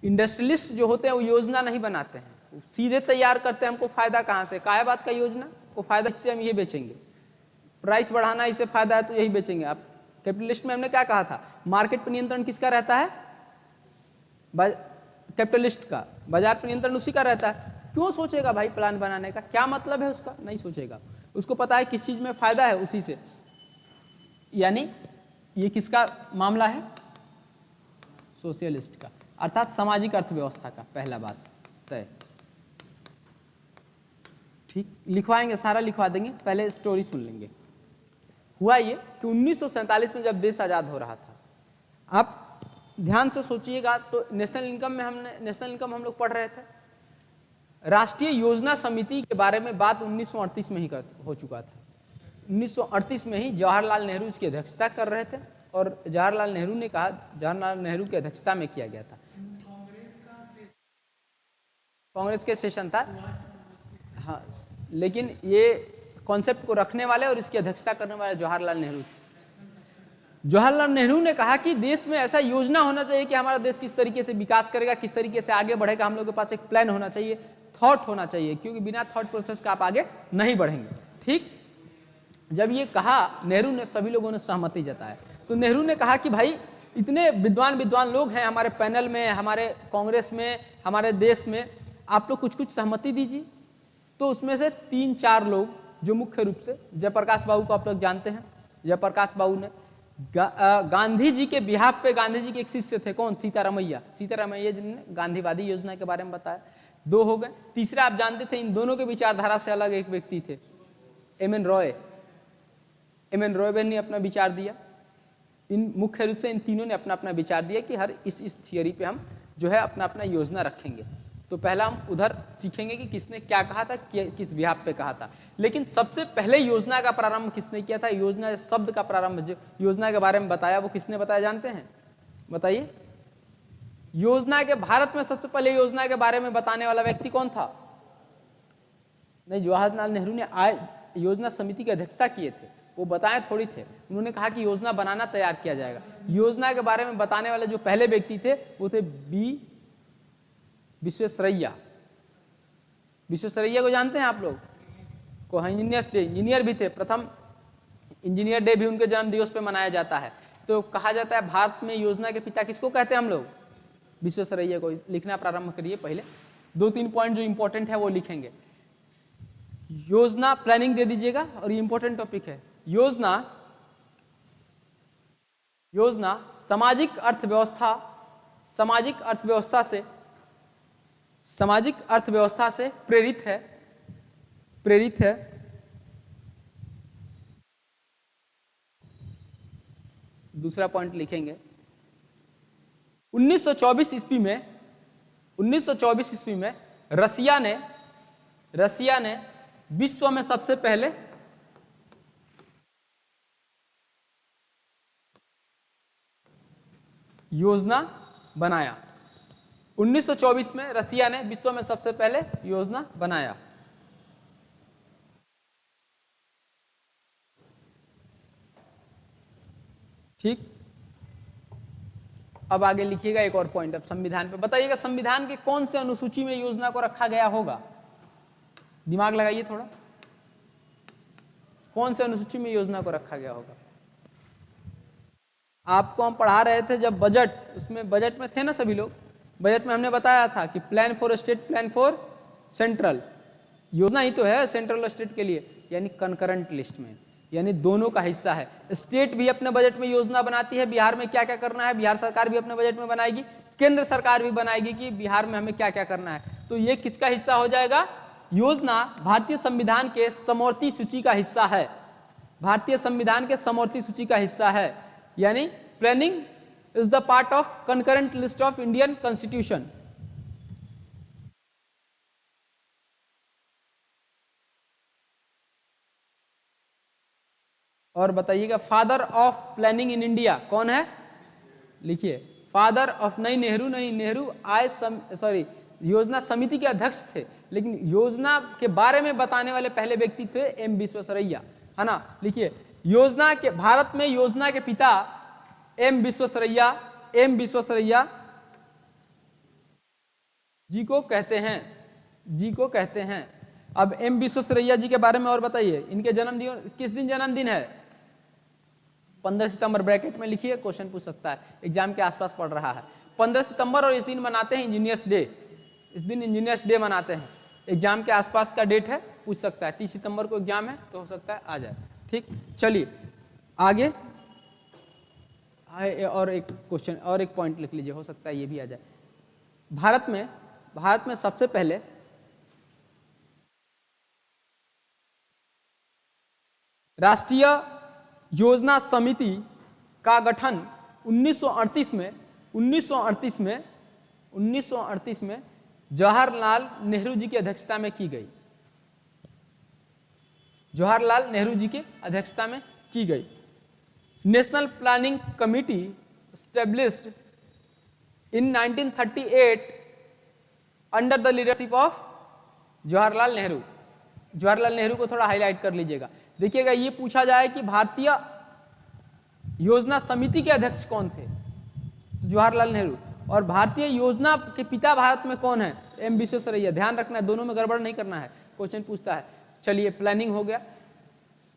इंडस्ट्रियलिस्ट जो होते हैं वो योजना नहीं बनाते हैं, सीधे तैयार करते हैं। हमको फायदा कहाँ से, क्या है बात का योजना, को फायदा इससे हम ये बेचेंगे, प्राइस बढ़ाना इससे फायदा है तो यही बेचेंगे। आप कैपिटलिस्ट में हमने क्या कहा था, मार्केट पर नियंत्रण किसका रहता है? कैपिटलिस्ट का। बाजार पर नियंत्रण उसी का रहता है। क्यों सोचेगा भाई प्लान बनाने का, क्या मतलब है उसका, नहीं सोचेगा। उसको पता है किस चीज में फायदा है, उसी से। यानी ये किसका मामला है, सोशलिस्ट का, अर्थात सामाजिक अर्थव्यवस्था का। पहला बात तय, ठीक, लिखवाएंगे, सारा लिखवा देंगे, पहले स्टोरी सुन लेंगे। हुआ ये कि 1947 में जब देश आजाद हो रहा था, आप ध्यान से सोचिएगा, तो नेशनल इनकम हम लोग पढ़ रहे थे। राष्ट्रीय योजना समिति के बारे में बात 1938 में ही हो चुका था। 1938 में ही जवाहरलाल नेहरू इसकी अध्यक्षता कर रहे थे, और जवाहरलाल नेहरू ने कहा, जवाहरलाल नेहरू की अध्यक्षता में किया गया था। कांग्रेस के सेशन था, हाँ, लेकिन ये कॉन्सेप्ट को रखने वाले और इसकी अध्यक्षता करने वाले जवाहरलाल नेहरू थे। जवाहरलाल नेहरू ने कहा कि देश में ऐसा योजना होना चाहिए कि हमारा देश किस तरीके से विकास करेगा, किस तरीके से आगे बढ़ेगा, हम लोग के पास एक प्लान होना चाहिए, थॉट होना चाहिए, क्योंकि बिना थॉट प्रोसेस का आप आगे नहीं बढ़ेंगे। ठीक, जब ये कहा नेहरू ने, सभी लोगों ने सहमति जताया। तो नेहरू ने कहा कि भाई इतने विद्वान लोग हैं हमारे पैनल में, हमारे कांग्रेस में, हमारे देश में, आप लोग कुछ कुछ सहमति दीजिए। तो उसमें से 3-4 लोग, जो मुख्य रूप से जयप्रकाश बाबू को आप लोग जानते हैं, जयप्रकाश बाबू ने गांधी जी के बिहाफ पे, गांधी जी के एक शिष्य थे, कौन, सीतारामैया जिन्होंने गांधीवादी योजना के बारे में बताया। 2 हो गए। तीसरा आप जानते थे, इन दोनों के विचारधारा से अलग एक व्यक्ति थे, एम.एन. रॉय ने अपना विचार दिया। इन मुख्य रूप से इन तीनों ने अपना अपना विचार दिया कि हर इस थियरी पे हम जो है अपना अपना योजना रखेंगे। तो पहला हम उधर सीखेंगे कि किसने क्या कहा था, किस बिहाफ पे कहा था। लेकिन सबसे पहले योजना का प्रारंभ किसने किया था, योजना शब्द का प्रारंभ, जो योजना के बारे में बताया, वो किसने बताया जानते हैं, बताइए। योजना के, भारत में सबसे पहले योजना के बारे में बताने वाला व्यक्ति कौन था? नहीं, जवाहरलाल नेहरू ने योजना समिति की अध्यक्षता किए थे, वो बताए थोड़ी थे। उन्होंने कहा कि योजना बनाना, तैयार किया जाएगा। योजना के बारे में बताने वाले जो पहले व्यक्ति थे वो थे विश्वेश्वरैया को जानते हैं आप लोग को? इंजीनियर्स डे, इंजीनियर भी थे, प्रथम इंजीनियर डे भी उनके जन्म दिवस पे मनाया जाता है। तो कहा जाता है भारत में योजना के पिता किसको कहते हैं हम लोग? विश्वेश्वरैया को। लिखना प्रारंभ करिए, पहले 2-3 पॉइंट जो इंपॉर्टेंट है वो लिखेंगे। योजना, प्लानिंग दे दीजिएगा, और ये इंपॉर्टेंट टॉपिक है। योजना सामाजिक अर्थव्यवस्था से प्रेरित है। दूसरा पॉइंट लिखेंगे, 1924 ईस्वी में रसिया ने विश्व में सबसे पहले योजना बनाया। 1924 में रसिया ने विश्व में सबसे पहले योजना बनाया। ठीक, अब आगे लिखिएगा एक और पॉइंट। अब संविधान पे बताइएगा, संविधान के कौन से अनुसूची में योजना को रखा गया होगा? दिमाग लगाइए थोड़ा, कौन से अनुसूची में योजना को रखा गया होगा? आपको हम पढ़ा रहे थे जब बजट, उसमें बजट में थे ना सभी लोग, बजट में हमने बताया था कि plan for state, plan for central, योजना ही तो है सेंट्रल और स्टेट के लिए, यानी कंकरेंट लिस्ट में, यानी दोनों का हिस्सा है। स्टेट भी अपने बजट में योजना बनाती है, बिहार में क्या क्या करना है, बिहार सरकार भी अपने बजट में बनाएगी, केंद्र सरकार भी बनाएगी कि बिहार में हमें क्या क्या करना है। तो ये किसका हिस्सा हो जाएगा? योजना भारतीय संविधान के समवर्ती सूची का हिस्सा है, भारतीय संविधान के समवर्ती सूची का हिस्सा है। यानी planning is the part of concurrent list of Indian constitution. और बताइएगा, father of planning in India कौन है? लिखिए, फादर ऑफ, नहीं नेहरू नहीं, नेहरू योजना समिति के अध्यक्ष थे, लेकिन योजना के बारे में बताने वाले पहले व्यक्ति थे एम विश्वेश्वरैया, है ना। लिखिए, योजना के, भारत में योजना के पिता एम विश्वेश्वरैया जी को कहते हैं। अब एम विश्वेश्वरैया जी के बारे में और बताइए, इनके जन्मदिन, किस दिन जन्मदिन है? 15 सितंबर, ब्रैकेट में लिखिए, क्वेश्चन पूछ सकता है, एग्जाम के आसपास पढ़ रहा है। 15 सितंबर, और इस दिन मनाते हैं इंजीनियर्स डे, इस दिन इंजीनियर्स डे मनाते हैं। एग्जाम के आसपास का डेट है, पूछ सकता है। 30 सितंबर को एग्जाम है तो हो सकता है आ जाए। ठीक, चलिए आगे। और एक क्वेश्चन और एक पॉइंट लिख लीजिए, हो सकता है ये भी आ जाए। भारत में सबसे पहले राष्ट्रीय योजना समिति का गठन 1938 में जवाहरलाल नेहरू जी की अध्यक्षता में की गई। जवाहरलाल नेहरू जी की अध्यक्षता में की गई। National planning committee established in 1938 under the leadership of Jawaharlal Nehru. Jawaharlal Nehru को थोड़ा हाईलाइट कर लीजिएगा। देखिएगा, ये पूछा जाए कि भारतीय योजना समिति के अध्यक्ष कौन थे, तो जवाहरलाल नेहरू। और भारतीय योजना के पिता भारत में कौन है, एम विश्वेश्वरैया। ध्यान रखना है, दोनों में गड़बड़ नहीं करना है, क्वेश्चन पूछता है। चलिए, प्लानिंग हो गया।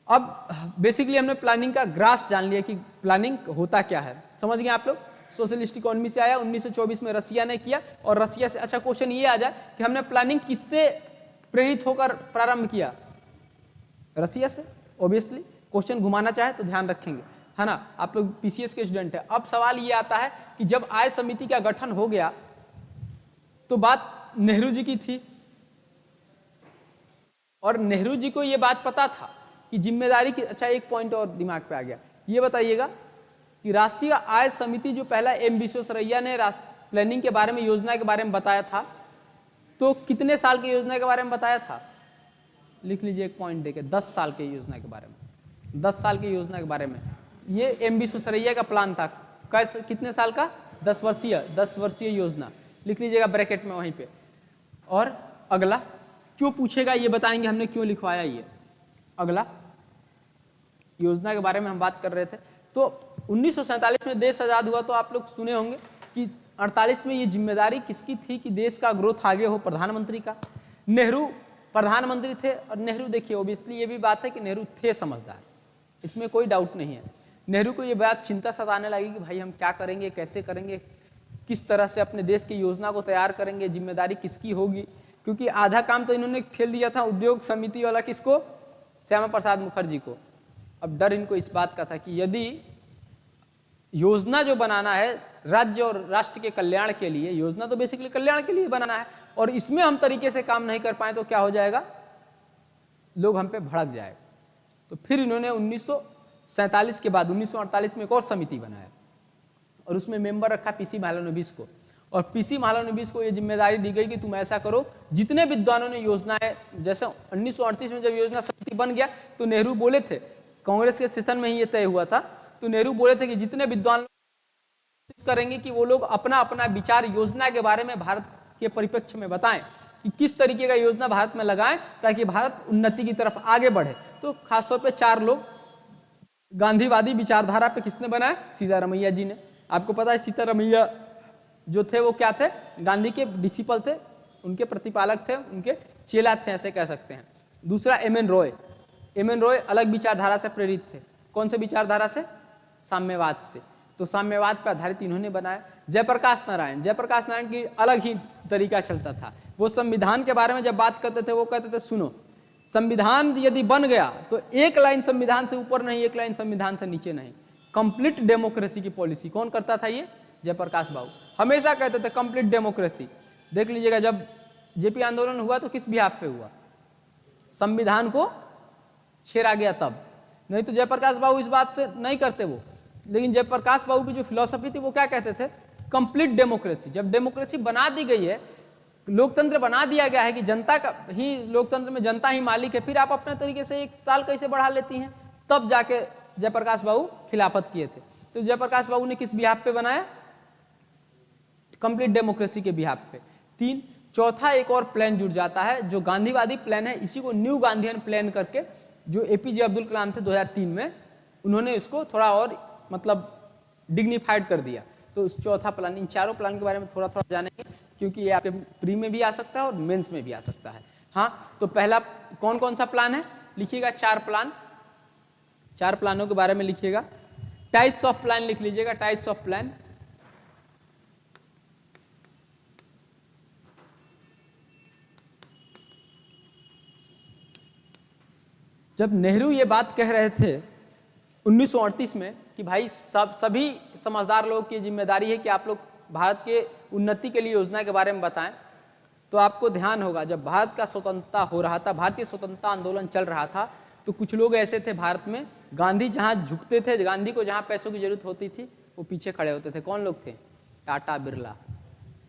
अब बेसिकली हमने प्लानिंग का ग्रास जान लिया कि प्लानिंग होता क्या है, समझ गए आप लोग। सोशलिस्ट इकोनॉमी से आया, 1924 में रसिया ने किया, और रसिया से अच्छा क्वेश्चन ये आ जाए कि हमने प्लानिंग किससे प्रेरित होकर प्रारंभ किया, रसिया से। ऑब्वियसली क्वेश्चन घुमाना चाहे तो ध्यान रखेंगे, है ना। आप लोग पीसीएस के स्टूडेंट है। अब सवाल ये आता है कि जब आय समिति का गठन हो गया तो बात नेहरू जी की थी, और नेहरू जी को ये बात पता था कि जिम्मेदारी की। अच्छा, एक पॉइंट और दिमाग पे आ गया, ये बताइएगा कि राष्ट्रीय आय समिति जो पहला एम विश्वेश्वरैया ने प्लानिंग के बारे में, योजना के बारे में बताया था, तो कितने साल की योजना के बारे में बताया था, लिख लीजिए एक पॉइंट देके। 10 साल की योजना के बारे में, 10 साल की योजना के बारे में। ये एम विश्वेश्वरैया का प्लान था। कैसे, कितने साल का, 10 वर्षीय योजना, लिख लीजिएगा ब्रैकेट में वहीं पे। और अगला क्यों पूछेगा ये बताएंगे हमने क्यों लिखवाया ये। अगला योजना के बारे में हम बात कर रहे थे। तो 1947 में देश आजाद हुआ, तो आप लोग सुने होंगे कि 48 में ये जिम्मेदारी किसकी थी कि देश का ग्रोथ आगे हो, प्रधानमंत्री का। नेहरू प्रधानमंत्री थे, और नेहरू देखिए ओबियसली ये भी बात है कि नेहरू थे समझदार, इसमें कोई डाउट नहीं है। नेहरू को ये बात चिंता सताने लगी कि भाई हम क्या करेंगे, कैसे करेंगे, किस तरह से अपने देश की योजना को तैयार करेंगे, जिम्मेदारी किसकी होगी। क्योंकि आधा काम तो इन्होंने ठेल दिया था उद्योग समिति वाला, किसको, श्यामा प्रसाद मुखर्जी को। अब डर इनको इस बात का था कि यदि योजना जो बनाना है राज्य और राष्ट्र के कल्याण के लिए, योजना तो बेसिकली कल्याण के लिए बनाना है, और इसमें हम तरीके से काम नहीं कर पाए तो क्या हो जाएगा, लोग हम पे भड़क जाए। तो फिर इन्होंने 1947 के बाद 1948 में एक और समिति बनाया, और उसमें मेंबर रखा पीसी महालनोबिस को। और पीसी महालनोबिस को ये जिम्मेदारी दी गई कि तुम ऐसा करो, जितने विद्वानों ने योजनाएं, जैसे 1938 में जब योजना समिति बन गया तो नेहरू बोले थे, कांग्रेस के सेशन में ही ये तय हुआ था, तो नेहरू बोले थे कि जितने विद्वान कोशिश करेंगे कि वो लोग अपना अपना विचार योजना के बारे में भारत के परिप्रेक्ष्य में बताएं कि किस तरीके का योजना भारत में लगाएं ताकि भारत उन्नति की तरफ आगे बढ़े। तो खासतौर पे 4 लोग गांधीवादी विचारधारा पे किसने बनाया, सीतारमैया जी ने। आपको पता है सीतारमैया जो थे वो क्या थे, गांधी के डिसिपल थे, उनके प्रतिपालक थे, उनके चेला थे, ऐसे कह सकते हैं। दूसरा एम.एन. रॉय। एम.एन. रॉय अलग विचारधारा से प्रेरित थे। कौन से विचारधारा से, साम्यवाद से। तो साम्यवाद पर आधारित इन्होंने बनाया। जयप्रकाश नारायण की अलग ही तरीका चलता था। वो संविधान के बारे में जब बात करते थे वो कहते थे सुनो, संविधान यदि बन गया तो एक लाइन संविधान से ऊपर नहीं, एक लाइन संविधान से नीचे नहीं। कंप्लीट डेमोक्रेसी की पॉलिसी कौन करता था, ये जयप्रकाश बाबू हमेशा कहते थे कंप्लीट डेमोक्रेसी। देख लीजिएगा जब जेपी आंदोलन हुआ तो किस बिहाफ पे हुआ, संविधान को छेड़ा गया तब, नहीं तो जयप्रकाश बाबू इस बात से नहीं करते वो। लेकिन जयप्रकाश बाबू की जो फिलॉसफी थी वो क्या कहते थे, कंप्लीट डेमोक्रेसी। जब डेमोक्रेसी बना दी गई है, लोकतंत्र बना दिया गया है कि जनता का ही, लोकतंत्र में जनता ही मालिक है, फिर आप अपने तरीके से 1 साल कैसे बढ़ा लेती हैं, तब जाके जयप्रकाश बाबू खिलाफत किए थे। तो जयप्रकाश बाबू ने किस बिहाफ पे बनाया, कंप्लीट डेमोक्रेसी के बिहाफ पे। 3, चौथा एक और प्लान जुड़ जाता है जो गांधीवादी प्लान है, इसी को न्यू गांधीयन प्लान करके जो एपीजे अब्दुल कलाम थे 2003 में, उन्होंने इसको थोड़ा और मतलब डिग्निफाइड कर दिया। तो इस चौथा प्लान, इन चारों प्लान के बारे में थोड़ा थोड़ा जानेंगे क्योंकि ये आपके प्री में भी आ सकता है और मेंस में भी आ सकता है। हाँ, तो पहला कौन कौन सा प्लान है लिखिएगा, 4 प्लान, 4 प्लानों के बारे में लिखिएगा। टाइप्स ऑफ प्लान लिख लीजिएगा, टाइप्स ऑफ प्लान। जब नेहरू ये बात कह रहे थे 1938 में कि भाई सभी समझदार लोगों की जिम्मेदारी है कि आप लोग भारत के उन्नति के लिए योजना के बारे में बताएं, तो आपको ध्यान होगा जब भारत का स्वतंत्रता हो रहा था, भारतीय स्वतंत्रता आंदोलन चल रहा था, तो कुछ लोग ऐसे थे भारत में, गांधी जहां झुकते थे, गांधी को जहां पैसों की जरूरत होती थी वो पीछे खड़े होते थे। कौन लोग थे? टाटा, बिरला।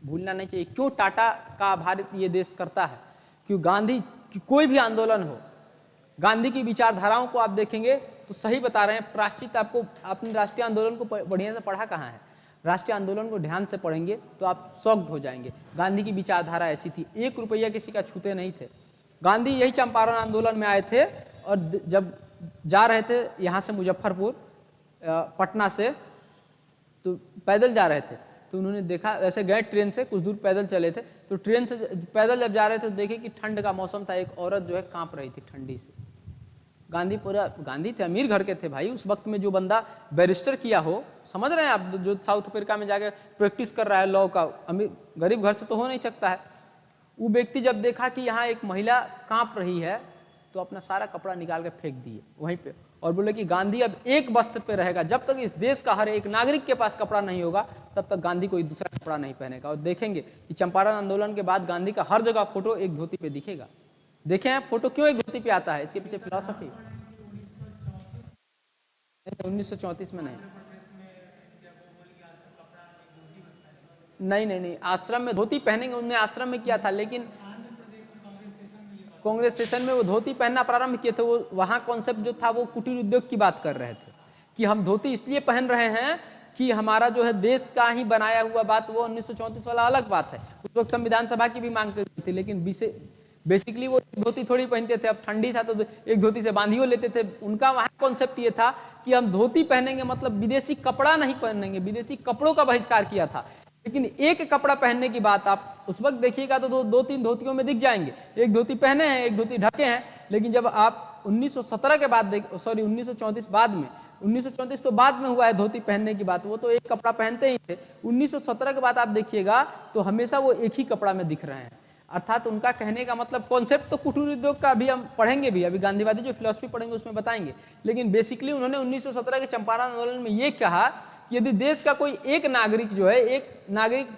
भूलना नहीं चाहिए। क्यों टाटा का भारत ये देश करता है? क्यों गांधी की कोई भी आंदोलन हो, गांधी की विचारधाराओं को आप देखेंगे तो सही बता रहे हैं। प्रायश्चित आपको अपने राष्ट्रीय आंदोलन को बढ़िया से पढ़ा कहाँ है? राष्ट्रीय आंदोलन को ध्यान से पढ़ेंगे तो आप शॉक्ड हो जाएंगे। गांधी की विचारधारा ऐसी थी, 1 रुपया किसी का छूते नहीं थे। गांधी यही चंपारण आंदोलन में आए थे और जब जा रहे थे यहाँ से मुजफ्फरपुर, पटना से, तो पैदल जा रहे थे, तो उन्होंने देखा, वैसे गए ट्रेन से, कुछ दूर पैदल चले थे, तो ट्रेन से पैदल जब जा रहे थे तो देखे कि ठंड का मौसम था, एक औरत जो है कांप रही थी ठंडी से। गांधी थे, अमीर घर के थे भाई। उस वक्त में जो बंदा बैरिस्टर किया हो, समझ रहे हैं आप, जो साउथ अफ्रीका में जाके प्रैक्टिस कर रहा है लॉ का, अमीर गरीब घर से तो हो नहीं सकता है। वो व्यक्ति जब देखा कि यहाँ एक महिला कांप रही है तो अपना सारा कपड़ा निकाल के फेंक दिए वहीं पे और बोले कि गांधी अब एक वस्त्र पे रहेगा। जब तक इस देश का हर एक नागरिक के पास कपड़ा नहीं होगा तब तक गांधी कोई दूसरा कपड़ा नहीं पहनेगा। और देखेंगे कि चंपारण आंदोलन के बाद गांधी का हर जगह फोटो एक धोती पे दिखेगा। देखे हैं फोटो क्यों एक धोती पे आता है? इसके पीछे फिलॉसफी। 1934 में नहीं, आश्रम में धोती पहनेंगे, उन्होंने आश्रम में किया था, लेकिन कांग्रेस सेशन में वो धोती पहनना प्रारंभ किए थे। वो वहां कॉन्सेप्ट जो था वो कुटीर उद्योग की बात कर रहे थे कि हम धोती इसलिए पहन रहे हैं कि हमारा जो है देश का ही बनाया हुआ बात, वो 1934 वाला अलग बात है। उस वक्त संविधान सभा की भी मांग करती थी, लेकिन बेसिकली वो धोती थोड़ी पहनते थे। अब ठंडी था तो एक धोती से बांधियो लेते थे। उनका वहां कॉन्सेप्ट ये था कि हम धोती पहनेंगे मतलब विदेशी कपड़ा नहीं पहनेंगे, विदेशी कपड़ों का बहिष्कार किया था। लेकिन एक कपड़ा पहनने की बात आप उस वक्त देखिएगा तो दो तीन धोतियों में दिख जाएंगे, एक धोती पहने हैं, एक धोती ढके हैं। लेकिन जब आप 1917 के बाद 1934 बाद में, 1934 तो बाद में हुआ है धोती पहनने की बात, वो तो एक कपड़ा पहनते ही थे। 1917 के बाद आप देखिएगा तो हमेशा वो एक ही कपड़ा में दिख रहे हैं। अर्थात उनका कहने का मतलब कॉन्सेप्ट तो कुटीर उद्योग का अभी हम पढ़ेंगे भी, अभी गांधीवादी जो फिलॉसफी पढ़ेंगे उसमें बताएंगे। लेकिन बेसिकली उन्होंने 1917 के चंपारण आंदोलन में ये कहा कि यदि देश का कोई एक नागरिक जो है, एक नागरिक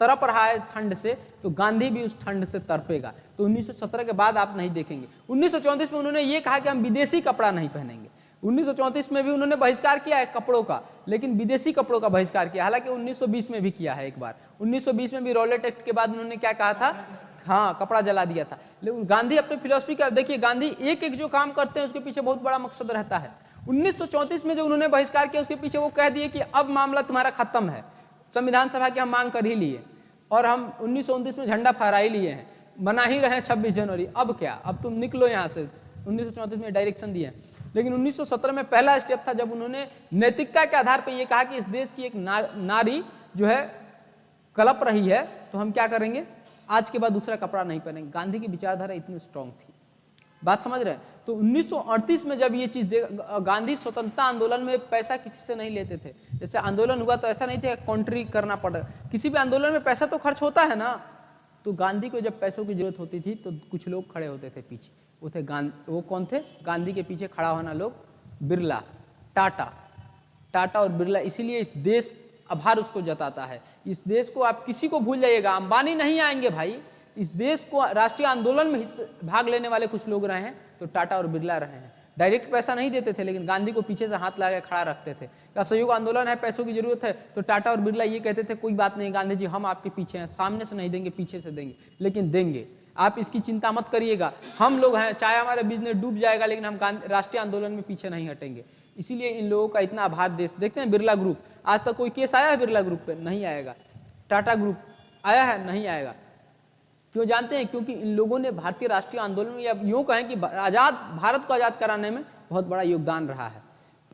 तड़प रहा है ठंड से, तो गांधी भी उस ठंड से तड़पेगा। तो 1917 के बाद आप नहीं देखेंगे। 1934 में उन्होंने ये कहा कि हम विदेशी कपड़ा नहीं पहनेंगे। 1934 में भी उन्होंने बहिष्कार किया है कपड़ों का, लेकिन विदेशी कपड़ों का बहिष्कार किया। हालांकि 1920 में भी किया है एक बार। 1920 में भी रॉलेट एक्ट के बाद उन्होंने क्या कहा था? हाँ, कपड़ा जला दिया था। लेकिन गांधी अपने फिलॉसफी का देखिए, गांधी एक एक जो काम करते हैं उसके पीछे बहुत बड़ा मकसद रहता है। 1934 में जो उन्होंने बहिष्कार किया उसके पीछे वो कह दिए कि अब मामला तुम्हारा खत्म है, संविधान सभा की हम मांग कर ही लिए और हम 1929 में झंडा फहरा ही लिए हैं, बना ही रहे 26 जनवरी, अब क्या, अब तुम निकलो यहाँ से। 1934 में डायरेक्शन दिए। लेकिन 1917 में पहला स्टेप था जब उन्होंने नैतिकता के आधार पर यह कहा कि इस देश की एक नारी जो है कलप रही है, तो हम क्या करेंगे, आज के बाद दूसरा कपड़ा नहीं पहनेंगे। गांधी की विचारधारा इतनी स्ट्रांग थी, बात समझ रहे हैं। तो 1938 में जब ये चीज गांधी स्वतंत्रता आंदोलन में पैसा किसी से नहीं लेते थे। जैसे आंदोलन हुआ तो ऐसा नहीं था कॉन्ट्री करना पड़ा, किसी भी आंदोलन में पैसा तो खर्च होता है ना। तो गांधी को जब पैसों की जरूरत होती थी तो कुछ लोग खड़े होते थे पीछे, वो थे वो कौन थे? गांधी के पीछे खड़ा होना लोग, बिरला, टाटा और बिरला। इसीलिए इस देश आभार उसको जताता है। इस देश को आप किसी को भूल जाइएगा, अंबानी नहीं आएंगे भाई। इस देश को राष्ट्रीय आंदोलन में भाग लेने वाले कुछ लोग रहे हैं तो टाटा और बिरला रहे हैं। डायरेक्ट पैसा नहीं देते थे, लेकिन गांधी को पीछे से हाथ लगा खड़ा रखते थे। असहयोग आंदोलन है, पैसों की जरूरत है, तो टाटा और बिरला ये कहते थे कोई बात नहीं गांधी जी, हम आपके पीछे हैं, सामने से नहीं देंगे, पीछे से देंगे, लेकिन देंगे, आप इसकी चिंता मत करिएगा, हम लोग हैं, चाहे हमारा बिजनेस डूब जाएगा लेकिन हम राष्ट्रीय आंदोलन में पीछे नहीं हटेंगे। इसीलिए इन लोगों का इतना आभार देश। देखते हैं बिरला ग्रुप, आज तक कोई केस आया है बिरला ग्रुप पे? नहीं आएगा। टाटा ग्रुप आया है? नहीं आएगा। क्यों जानते हैं? क्योंकि इन लोगों ने भारतीय राष्ट्रीय आंदोलन में, या यूं कहें कि आजाद भारत को आजाद कराने में बहुत बड़ा योगदान रहा है।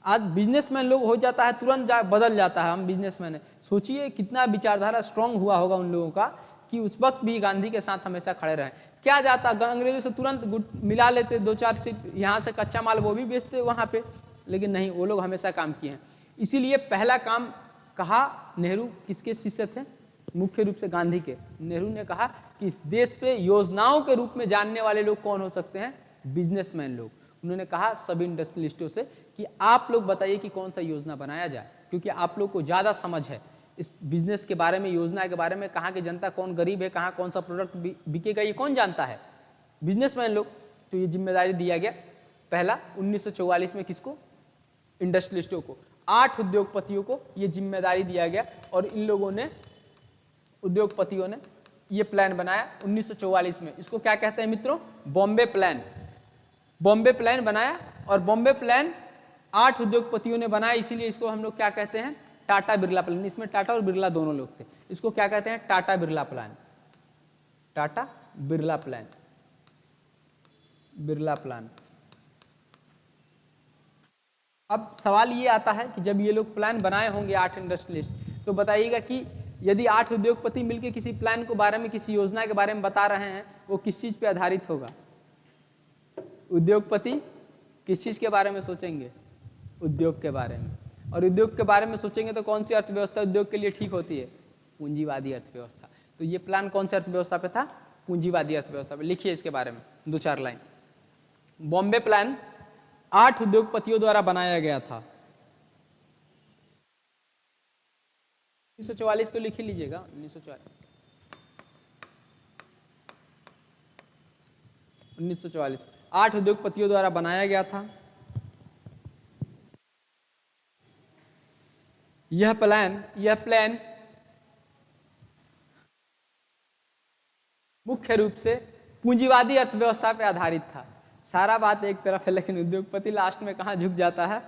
आज बिजनेसमैन लोग हो जाता है, तुरंत बदल जाता है, हम बिजनेसमैन है। सोचिए कितना विचारधारा स्ट्रांग हुआ होगा उन लोगों का कि उस वक्त भी गांधी के साथ हमेशा खड़े रहे। क्या जाता, अंग्रेजों से तुरंत मिला लेते, 2-4 सीट यहाँ से कच्चा माल वो भी बेचते वहाँ पे, लेकिन नहीं, वो लोग हमेशा काम किए हैं। इसीलिए पहला काम कहा नेहरू किसके शिष्य थे? मुख्य रूप से गांधी के। नेहरू ने कहा कि इस देश पे योजनाओं के रूप में जानने वाले लोग कौन हो सकते हैं? बिजनेसमैन लोग। उन्होंने कहा सभी इंडस्ट्रियलिस्टों से कि आप लोग बताइए कि कौन सा योजना बनाया जाए, क्योंकि आप लोग को ज़्यादा समझ है इस बिजनेस के बारे में, योजना के बारे में, कहाँ की जनता कौन गरीब है, कहाँ कौन सा प्रोडक्ट बिकेगा, ये कौन जानता है, बिजनेसमैन लोग। तो ये जिम्मेदारी दिया गया पहला 1944 में किसको, इंडस्ट्रियलिस्टों को, 8 उद्योगपतियों को ये जिम्मेदारी दिया गया और इन लोगों ने, उद्योगपतियों ने ये प्लान बनाया 1944 में। इसको क्या कहते हैं मित्रों, बॉम्बे प्लान। बॉम्बे प्लान बनाया और बॉम्बे प्लान 8 उद्योगपतियों ने बनाया, इसीलिए इसको हम लोग क्या कहते हैं, टाटा बिरला प्लान। इसमें टाटा और बिरला दोनों लोग थे। इसको क्या कहते हैं, Tata Birla plan, Tata Birla plan, Birla plan. अब सवाल ये आता है कि जब ये लोग प्लान बनाए होंगे 8 इंडस्ट्रियलिस्ट, तो बताइएगा कि यदि 8 उद्योगपति मिलकर किसी प्लान के बारे में, किसी योजना के बारे में बता रहे हैं, वो किस चीज पे आधारित होगा, उद्योगपति किस चीज के बारे में सोचेंगे, उद्योग के बारे में। और उद्योग के बारे में सोचेंगे तो कौन सी अर्थव्यवस्था उद्योग के लिए ठीक होती है, पूंजीवादी अर्थव्यवस्था। तो ये प्लान कौन सी अर्थव्यवस्था पे था, पूंजीवादी अर्थव्यवस्था पे। लिखिए इसके बारे में 2-4 लाइन। बॉम्बे प्लान 8 उद्योगपतियों द्वारा बनाया गया था। 1944 तो लिख ही लीजिएगा, 1944 8 उद्योगपतियों द्वारा बनाया गया था। यह प्लान मुख्य रूप से पूंजीवादी अर्थव्यवस्था पे आधारित था। सारा बात एक तरफ है, लेकिन उद्योगपति लास्ट में कहाँ झुक जाता है,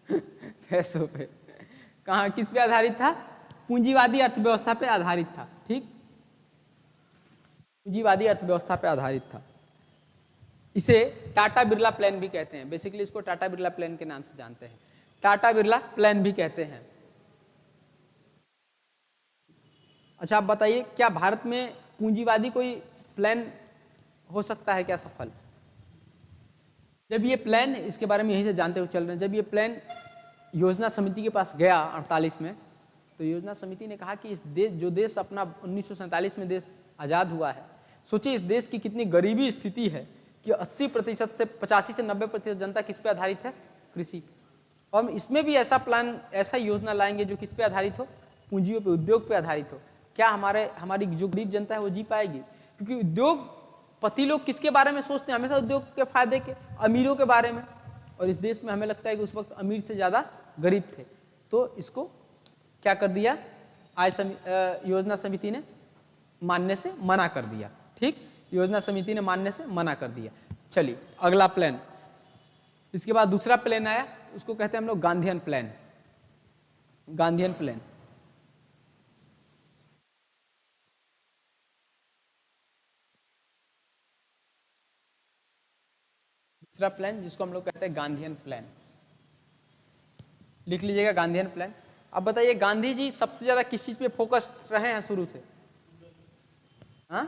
पैसों पे। कहाँ, किस पे आधारित था, पूंजीवादी अर्थव्यवस्था पे आधारित था। ठीक, पूंजीवादी अर्थव्यवस्था पे आधारित था। इसे टाटा बिरला प्लान भी कहते हैं। बेसिकली इसको टाटा बिरला प्लान के नाम से जानते हैं, टाटा बिरला प्लान भी कहते हैं। अच्छा आप बताइए, क्या भारत में पूंजीवादी कोई प्लान हो सकता है क्या सफल? जब ये प्लान, इसके बारे में यहीं से जानते हुए चल रहे हैं, जब ये प्लान योजना समिति के पास गया 48 में, तो योजना समिति ने कहा कि इस देश, जो देश अपना 1947 में देश आज़ाद हुआ है, सोचिए इस देश की कितनी गरीबी स्थिति है कि 80% से 85 से 90% जनता किस पे आधारित है, कृषि। और हम इसमें भी ऐसा प्लान, ऐसा योजना लाएंगे जो किस पे आधारित हो, पूंजियों पे, उद्योग पे आधारित हो। क्या हमारी जो गरीब जनता है वो जी पाएगी? क्योंकि उद्योगपति लोग किसके बारे में सोचते हैं, हमेशा उद्योग के फायदे के, अमीरों के बारे में। और इस देश में हमें लगता है कि उस वक्त अमीर से ज़्यादा गरीब थे। तो इसको क्या कर दिया, योजना समिति ने मानने से मना कर दिया। ठीक, योजना समिति ने मानने से मना कर दिया। चलिए अगला प्लान, इसके बाद दूसरा प्लान आया, उसको कहते हैं हम लोग गांधीयन प्लान। गांधीयन प्लान, दूसरा प्लान जिसको हम लोग कहते हैं गांधीयन प्लान। लिख लीजिएगा गांधीयन प्लान। अब बताइए गांधी जी सबसे ज्यादा किस चीज पे फोकस रहे हैं शुरू से? हाँ,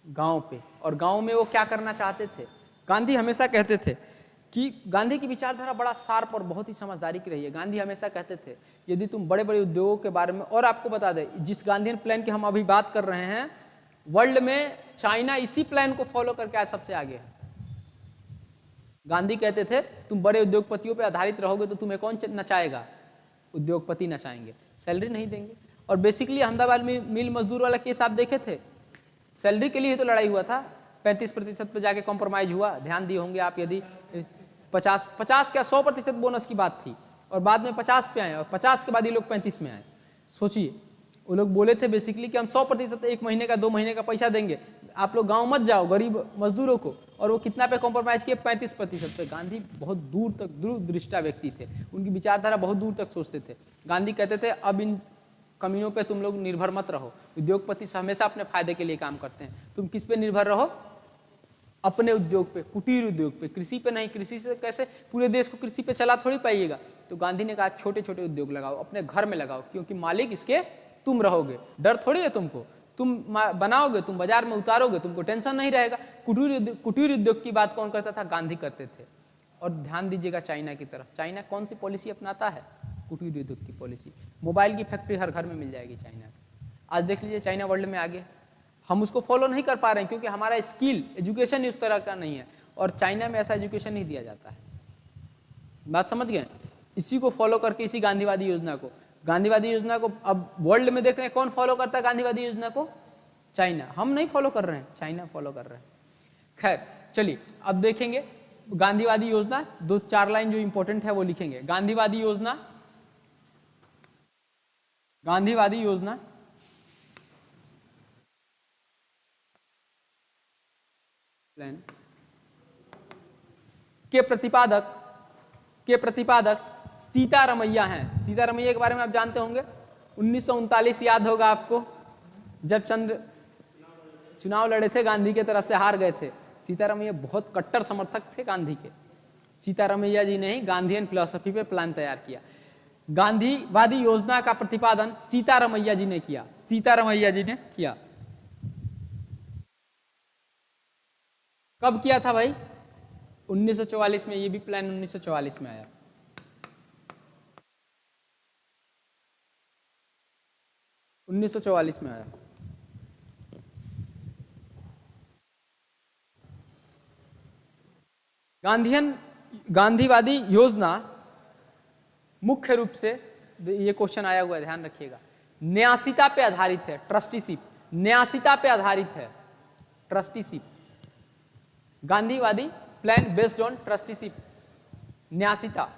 गांव पे। और गांव में वो क्या करना चाहते थे? गांधी हमेशा कहते थे कि गांधी की विचारधारा बड़ा शार्प और बहुत ही समझदारी की रही है। गांधी हमेशा कहते थे यदि तुम बड़े बड़े उद्योगों के बारे में, और आपको बता दें जिस गांधीयन प्लान की हम अभी बात कर रहे हैं, वर्ल्ड में चाइना इसी प्लान को फॉलो करके आज सबसे आगे है। गांधी कहते थे तुम बड़े उद्योगपतियों पे आधारित रहोगे तो तुम्हें कौन नचाएगा? उद्योगपति नचाएंगे, सैलरी नहीं देंगे। और बेसिकली अहमदाबाद में मिल मजदूर वाला केस आप देखे थे, सैलरी के लिए तो लड़ाई हुआ था, 35% पे जाके कॉम्प्रोमाइज हुआ। ध्यान दिए होंगे आप, यदि 50 क्या 100% बोनस की बात थी और बाद में 50 पे आए और 50 के बाद ये लोग 35 में आए। सोचिए, वो लोग बोले थे बेसिकली कि हम 100% 1 महीने का 2 महीने का पैसा देंगे, आप लोग गांव मत जाओ गरीब मजदूरों को। और वो कितना पे कॉम्प्रोमाइज किए? 35% पे। गांधी बहुत दूर तक दूरदृष्टा व्यक्ति थे, उनकी विचारधारा बहुत दूर तक सोचते थे। गांधी कहते थे अब इन कमीनों पे तुम लोग निर्भर मत रहो, उद्योगपति हमेशा अपने फायदे के लिए काम करते हैं, तुम किस पे निर्भर रहो? अपने उद्योग पे, कुटीर उद्योग पे, कृषि पे नहीं। कृषि से कैसे पूरे देश को कृषि पे चला थोड़ी पाइएगा। तो गांधी ने कहा छोटे छोटे उद्योग लगाओ, अपने घर में लगाओ, क्योंकि मालिक इसके तुम रहोगे, डर थोड़ी है तुमको, तुम बनाओगे, तुम बाजार में उतारोगे, तुमको टेंशन नहीं रहेगा। कुटीर उद्योग की बात कौन करता था? गांधी करते थे। और ध्यान दीजिएगा चाइना की तरफ, चाइना कौन सी पॉलिसी अपनाता है? कुटीर उद्योग की पॉलिसी। मोबाइल की फैक्ट्री हर घर में मिल जाएगी चाइना की। आज देख लीजिए चाइना वर्ल्ड में आगे, हम उसको फॉलो नहीं कर पा रहे हैं क्योंकि हमारा स्किल एजुकेशन उस तरह का नहीं है। और चाइना में ऐसा एजुकेशन नहीं दिया जाता है। बात समझ गए? इसी को फॉलो करके, इसी गांधीवादी योजना को अब वर्ल्ड में देख रहे हैं कौन फॉलो करता है गांधीवादी योजना को? चाइना। हम नहीं फॉलो कर रहे हैं, चाइना फॉलो कर रहे हैं। खैर चलिए अब देखेंगे गांधीवादी योजना, 2-4 लाइन जो इंपॉर्टेंट है वो लिखेंगे। गांधीवादी योजना प्लान के प्रतिपादक सीतारमैया हैं। सीतारमैया के बारे में आप जानते होंगे, 1939 याद होगा आपको, जब चंद्र चुनाव लड़े थे, गांधी के तरफ से हार गए थे। सीतारमैया बहुत कट्टर समर्थक थे गांधी के। सीतारमैया जी ने ही गांधीयन फिलॉसफी पे प्लान तैयार किया। गांधीवादी योजना का प्रतिपादन सीतारमैया जी ने किया। कब किया था भाई? 1944 में। ये भी प्लान 1944 में आया। गांधीवादी योजना मुख्य रूप से, ये क्वेश्चन आया हुआ है ध्यान रखिएगा, न्यासिता पे आधारित है। ट्रस्टीशिप, न्यासिता पे आधारित है। ट्रस्टीशिप, गांधीवादी प्लान बेस्ड ऑन ट्रस्टीशिप, न्यासिता।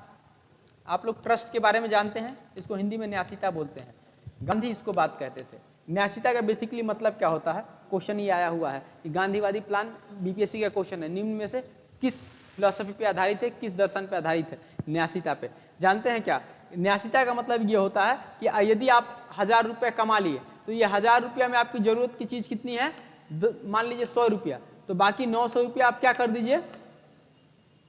आप लोग ट्रस्ट के बारे में जानते हैं, इसको हिंदी में न्यासिता बोलते हैं। गांधी इसको बात कहते थे। न्यासिता का बेसिकली मतलब क्या होता है? क्वेश्चन ही आया हुआ है कि गांधीवादी प्लान, बीपीएससी का क्वेश्चन है, निम्न में से किस फिलॉसफी पे आधारित है, किस दर्शन पे आधारित है? न्यासिता पे। जानते हैं क्या न्यासिता का मतलब? ये होता है कि यदि आप 1000 रुपये कमा लिए तो ये 1000 रुपया में आपकी जरूरत की चीज कितनी है? मान लीजिए 100 रुपया, तो बाकी 900 रुपया आप क्या कर दीजिए?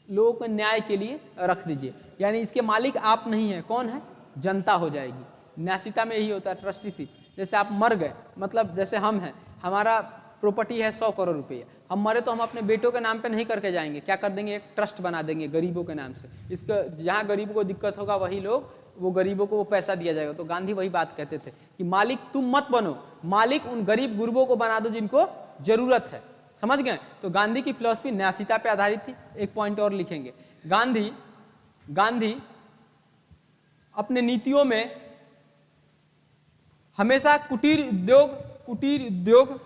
लोगों के न्याय के लिए रख दीजिए। यानी इसके मालिक आप नहीं है, कौन है? जनता हो जाएगी। न्यासिता में यही होता है, ट्रस्टीशिप। जैसे आप मर गए, मतलब जैसे हम हैं, हमारा प्रॉपर्टी है 100 करोड़ रुपये, हम मरे तो हम अपने बेटों के नाम पे नहीं करके जाएंगे, क्या कर देंगे? एक ट्रस्ट बना देंगे गरीबों के नाम से। इसका जहाँ गरीबों को दिक्कत होगा वही लोग, वो गरीबों को वो पैसा दिया जाएगा। तो गांधी वही बात कहते थे कि मालिक तुम मत बनो, मालिक उन गरीब गुरबों को बना दो जिनको जरूरत है। समझ गए? तो गांधी की फिलॉसफी न्यासिता पे आधारित थी। एक पॉइंट और लिखेंगे, गांधी अपने नीतियों में हमेशा कुटीर उद्योग,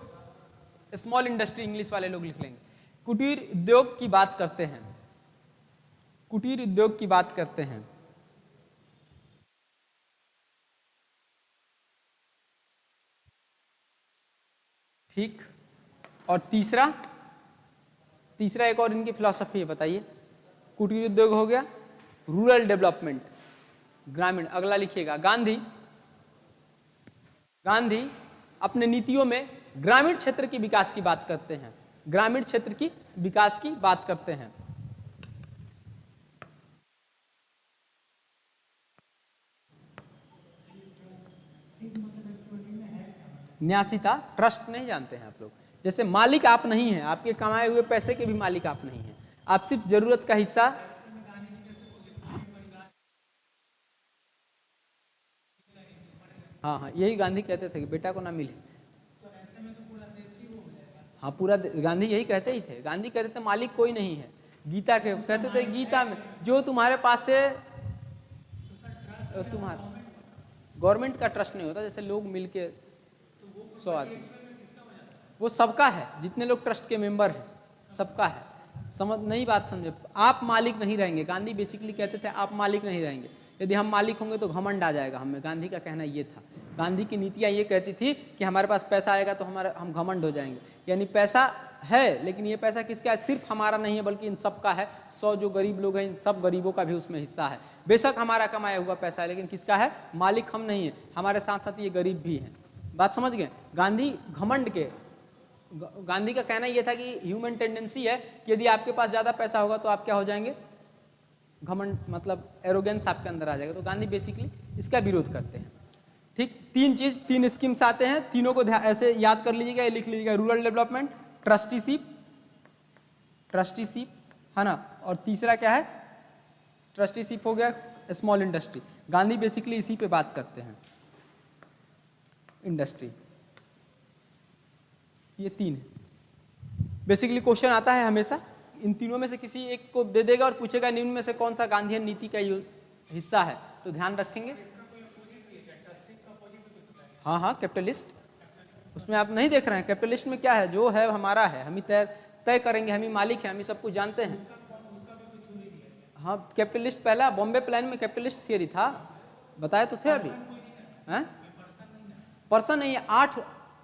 स्मॉल इंडस्ट्री, इंग्लिश वाले लोग लिख लेंगे, कुटीर उद्योग की बात करते हैं। ठीक। और तीसरा एक और इनकी फिलॉसफी है, बताइए। कुटीर उद्योग हो गया, रूरल डेवलपमेंट, ग्रामीण। अगला लिखिएगा, गांधी अपने नीतियों में ग्रामीण क्षेत्र की विकास की बात करते हैं। न्यासिता, ट्रस्ट नहीं जानते हैं आप लोग? जैसे मालिक आप नहीं हैं, आपके कमाए हुए पैसे के भी मालिक आप नहीं हैं, आप सिर्फ जरूरत का हिस्सा। हाँ, यही गांधी कहते थे कि बेटा को ना मिले। हाँ, पूरा गांधी यही कहते ही थे। गांधी कहते थे मालिक कोई नहीं है। गीता के कहते थे, गीता में जो तुम्हारे पास से तुम्हारा गवर्नमेंट का ट्रस्ट नहीं होता। जैसे लोग मिलके 100 आदमी, वो सबका है, जितने लोग ट्रस्ट के मेंबर हैं सबका है। समझ नहीं बात समझे? आप मालिक नहीं रहेंगे। गांधी बेसिकली कहते थे आप मालिक नहीं रहेंगे। यदि हम मालिक होंगे तो घमंड आ जाएगा हमें। गांधी का कहना ये था। गांधी की नीतियाँ ये कहती थी कि हमारे पास पैसा आएगा तो हम घमंड हो जाएंगे। यानी पैसा है, लेकिन ये पैसा किसका है? सिर्फ हमारा नहीं है, बल्कि इन सब का है। 100 जो गरीब लोग हैं, इन सब गरीबों का भी उसमें हिस्सा है। बेशक हमारा कमाया हुआ पैसा है, लेकिन किसका है? मालिक हम नहीं है, हमारे साथ साथ ये गरीब भी हैं। बात समझ गए? गांधी का कहना यह था कि ह्यूमन टेंडेंसी है कि यदि आपके पास ज़्यादा पैसा होगा तो आप क्या हो जाएंगे? घमंड, मतलब एरोगेंस आपके अंदर आ जाएगा। तो गांधी बेसिकली इसका विरोध करते हैं। ठीक, 3 स्कीम्स आते हैं, तीनों को ऐसे याद कर लीजिएगा, लिख लीजिएगा। रूरल डेवलपमेंट, ट्रस्टीशिप है ना, और तीसरा क्या है? ट्रस्टीशिप हो गया, स्मॉल इंडस्ट्री। गांधी बेसिकली इसी पे बात करते हैं, इंडस्ट्री। ये 3 है। बेसिकली क्वेश्चन आता है हमेशा इन तीनों में से किसी एक को दे देगा और पूछेगा निम्न में से कौन सा गांधीयन नीति का हिस्सा है, तो ध्यान रखेंगे। हाँ हाँ, कैपिटलिस्ट, उसमें आप नहीं देख रहे हैं। कैपिटलिस्ट में क्या है, जो है हमारा है, हम ही तय करेंगे, हम ही मालिक हैं, हम ही सब कुछ जानते हैं। हाँ, कैपिटलिस्ट पहला बॉम्बे प्लान में कैपिटलिस्ट थियरी था, बताए तो थे अभी। हैं? पर्सन नहीं, 8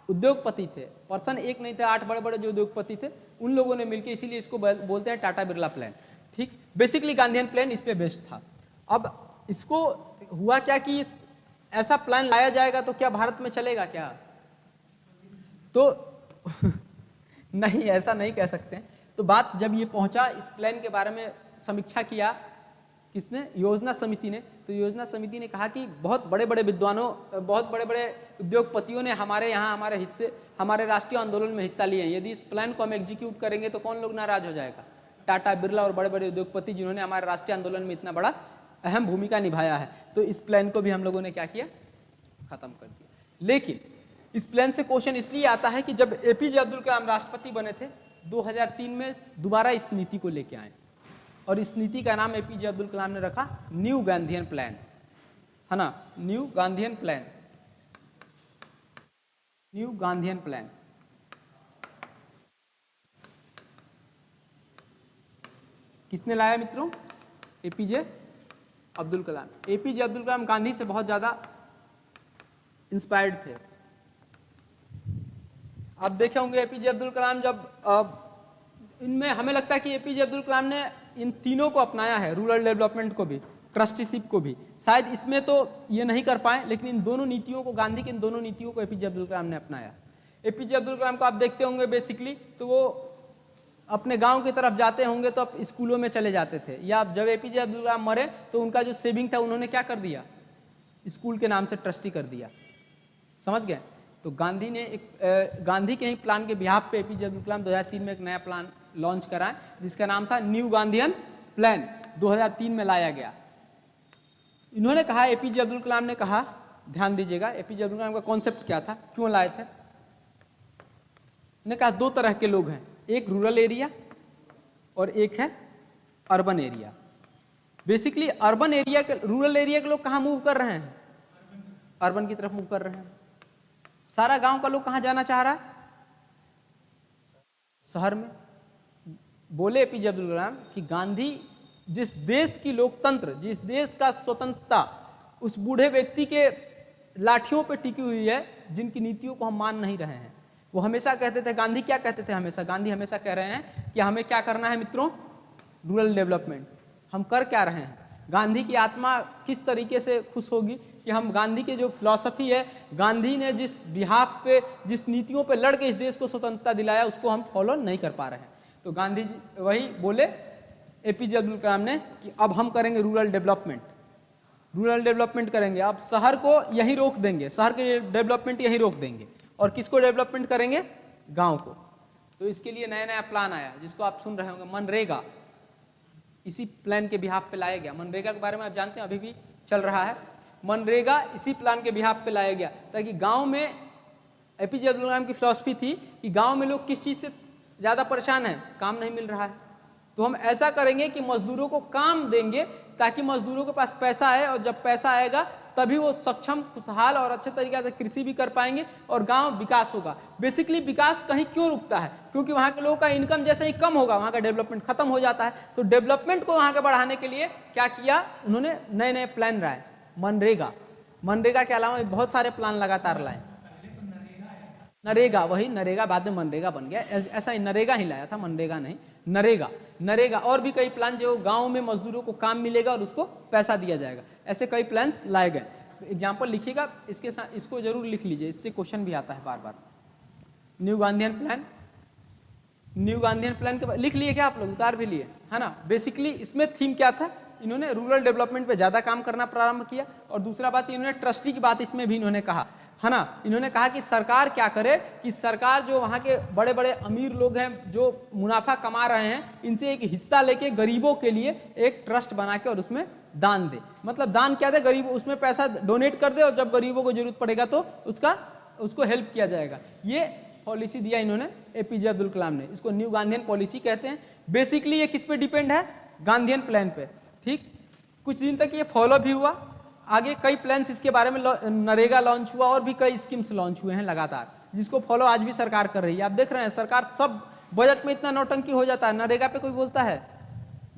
उद्योगपति थे, पर्सन एक नहीं थे, 8 बड़े बड़े जो उद्योगपति थे, उन लोगों ने मिलकर, इसीलिए इसको बोलते हैं टाटा बिरला प्लान। ठीक, बेसिकली गांधीयन प्लान इस पे बेस्ड था। अब इसको हुआ क्या कि ऐसा प्लान लाया जाएगा तो क्या भारत में चलेगा क्या, तो नहीं, ऐसा नहीं कह सकते। तो बात जब ये पहुंचा, इस प्लान के बारे में समीक्षा किया किसने, योजना समिति ने, तो योजना समिति ने कहा कि बहुत बड़े बड़े विद्वानों, बहुत बड़े बड़े उद्योगपतियों ने हमारे यहाँ हमारे राष्ट्रीय आंदोलन में हिस्सा लिए हैं, यदि इस प्लान को हम एग्जीक्यूट करेंगे तो कौन लोग नाराज हो जाएगा, टाटा बिरला और बड़े बड़े उद्योगपति जिन्होंने हमारे राष्ट्रीय आंदोलन में इतना बड़ा अहम भूमिका निभाया है। तो इस प्लान को भी हम लोगों ने क्या किया, खत्म कर दिया। लेकिन इस प्लान से क्वेश्चन इसलिए आता है कि जब एपीजे अब्दुल कलाम राष्ट्रपति बने थे 2003 में, दोबारा इस नीति को लेके आए और इस नीति का नाम एपीजे अब्दुल कलाम ने रखा न्यू गांधीयन प्लान, है ना, new Gandhian plan, new Gandhian plan. किसने लाया मित्रों, एपीजे अब्दुल कलाम। एपीजे अब्दुल कलाम गांधी से बहुत ज्यादा इंस्पायर्ड थे। आप देखे होंगे एपीजे अब्दुल कलाम जब इनमें हमें लगता है कि एपीजे अब्दुल कलाम ने इन तीनों को अपनाया है, रूरल डेवलपमेंट को भी, ट्रस्टीशिप को भी। शायद इसमें तो ये नहीं कर पाए, लेकिन इन दोनों नीतियों को, गांधी की इन दोनों नीतियों को एपीजे अब्दुल कलाम ने अपनाया। एपीजे अब्दुल कलाम को आप देखते होंगे बेसिकली, तो वो अपने गांव की तरफ जाते होंगे तो आप स्कूलों में चले जाते थे, या जब एपीजे अब्दुल कलाम मरे तो उनका जो सेविंग था उन्होंने क्या कर दिया, स्कूल के नाम से ट्रस्टी कर दिया। समझ गए। तो गांधी ने गांधी के ही प्लान के बिहाफ पे एपीजे अब्दुल कलाम 2003 में एक नया प्लान लॉन्च कराए जिसका नाम था न्यू गांधीयन प्लान, 2003 में लाया गया। इन्होंने कहा, एपीजे अब्दुल कलाम ने कहा, ध्यान दीजिएगा, एपीजे अब्दुल कलाम का कॉन्सेप्ट क्या था, क्यों लाए थे। ने कहा 2 तरह के लोग हैं, एक रूरल एरिया और एक है urban area. Basically urban area के, रूरल एरिया के लोग कहाँ मूव कर रहे हैं, अर्बन की तरफ मूव कर रहे हैं। सारा गांव का लोग कहां जाना चाह रहा है, शहर में। बोले एपीजे अब्दुल कलाम कि गांधी जिस देश की लोकतंत्र, जिस देश का स्वतंत्रता उस बूढ़े व्यक्ति के लाठियों पे टिकी हुई है, जिनकी नीतियों को हम मान नहीं रहे हैं। वो हमेशा कहते थे, गांधी क्या कहते थे हमेशा, गांधी हमेशा कह रहे हैं कि हमें क्या करना है मित्रों, रूरल डेवलपमेंट। हम कर क्या रहे हैं, गांधी की आत्मा किस तरीके से खुश होगी कि हम, गांधी के जो फिलॉसफी है, गांधी ने जिस बिहाफ पे, जिस नीतियों पे लड़ के इस देश को स्वतंत्रता दिलाया, उसको हम फॉलो नहीं कर पा रहे हैं। तो गांधी जी वही बोले एपीजे अब्दुल कलाम ने कि अब हम करेंगे रूरल डेवलपमेंट, रूरल डेवलपमेंट करेंगे। अब शहर को यहीं रोक देंगे, शहर के डेवलपमेंट यहीं रोक देंगे, और किसको डेवलपमेंट करेंगे, गाँव को। तो इसके लिए नया नया प्लान आया जिसको आप सुन रहे होंगे, मनरेगा। इसी प्लान के बिहाफ पे लाया गया। मनरेगा के बारे में आप जानते हैं, अभी भी चल रहा है। मनरेगा इसी प्लान के बिहाफ पे लाया गया ताकि गांव में, एपीजे अब्दुल कलाम की फिलॉसफी थी कि गांव में लोग किस चीज़ से ज़्यादा परेशान हैं, काम नहीं मिल रहा है, तो हम ऐसा करेंगे कि मजदूरों को काम देंगे ताकि मजदूरों के पास पैसा आए, और जब पैसा आएगा तभी वो सक्षम, खुशहाल और अच्छे तरीके से कृषि भी कर पाएंगे और गांव विकास होगा। बेसिकली विकास कहीं क्यों रुकता है, क्योंकि वहाँ के लोगों का इनकम जैसे ही कम होगा वहाँ का डेवलपमेंट खत्म हो जाता है। तो डेवलपमेंट को वहाँ के बढ़ाने के लिए क्या किया उन्होंने, नए नए प्लान लाए। मनरेगा, मनरेगा के अलावा बहुत सारे प्लान लगातार लाए। नरेगा, वही नरेगा बाद में मनरेगा बन गया, ऐसा ही नरेगा ही लाया था, मनरेगा नहीं, नरेगा। नरेगा और भी कई प्लान जो गांव में मजदूरों को काम मिलेगा और उसको पैसा दिया जाएगा, ऐसे कई प्लान्स लाए गए। एग्जाम्पल लिखिएगा इसके साथ, इसको जरूर लिख लीजिए, इससे क्वेश्चन भी आता है बार बार। New Gandhian plan, new Gandhian plan के लिख लिए क्या आप लोग, उतार भी लिए है ना। बेसिकली इसमें थीम क्या था, इन्होंने रूरल डेवलपमेंट पे ज़्यादा काम करना प्रारंभ किया, और दूसरा बात इन्होंने ट्रस्टी की बात इसमें भी इन्होंने कहा, है ना। इन्होंने कहा कि सरकार क्या करे, कि सरकार जो वहाँ के बड़े बड़े अमीर लोग हैं जो मुनाफा कमा रहे हैं, इनसे एक हिस्सा लेके गरीबों के लिए एक ट्रस्ट बना के और उसमें दान दे। मतलब दान क्या दे, गरीब उसमें पैसा डोनेट कर दे, और जब गरीबों को जरूरत पड़ेगा तो उसको हेल्प किया जाएगा। ये पॉलिसी दिया इन्होंने एपीजे अब्दुल कलाम ने, इसको न्यू गांधीयन पॉलिसी कहते हैं। बेसिकली ये किस पे डिपेंड है? गांधीयन प्लान पे। ठीक, कुछ दिन तक ये फॉलो भी हुआ, आगे कई प्लान्स इसके बारे में, नरेगा लॉन्च हुआ और भी कई स्कीम्स लॉन्च हुए हैं लगातार, जिसको फॉलो आज भी सरकार कर रही है। आप देख रहे हैं सरकार सब बजट में इतना नौटंकी हो जाता है, नरेगा पे कोई बोलता है?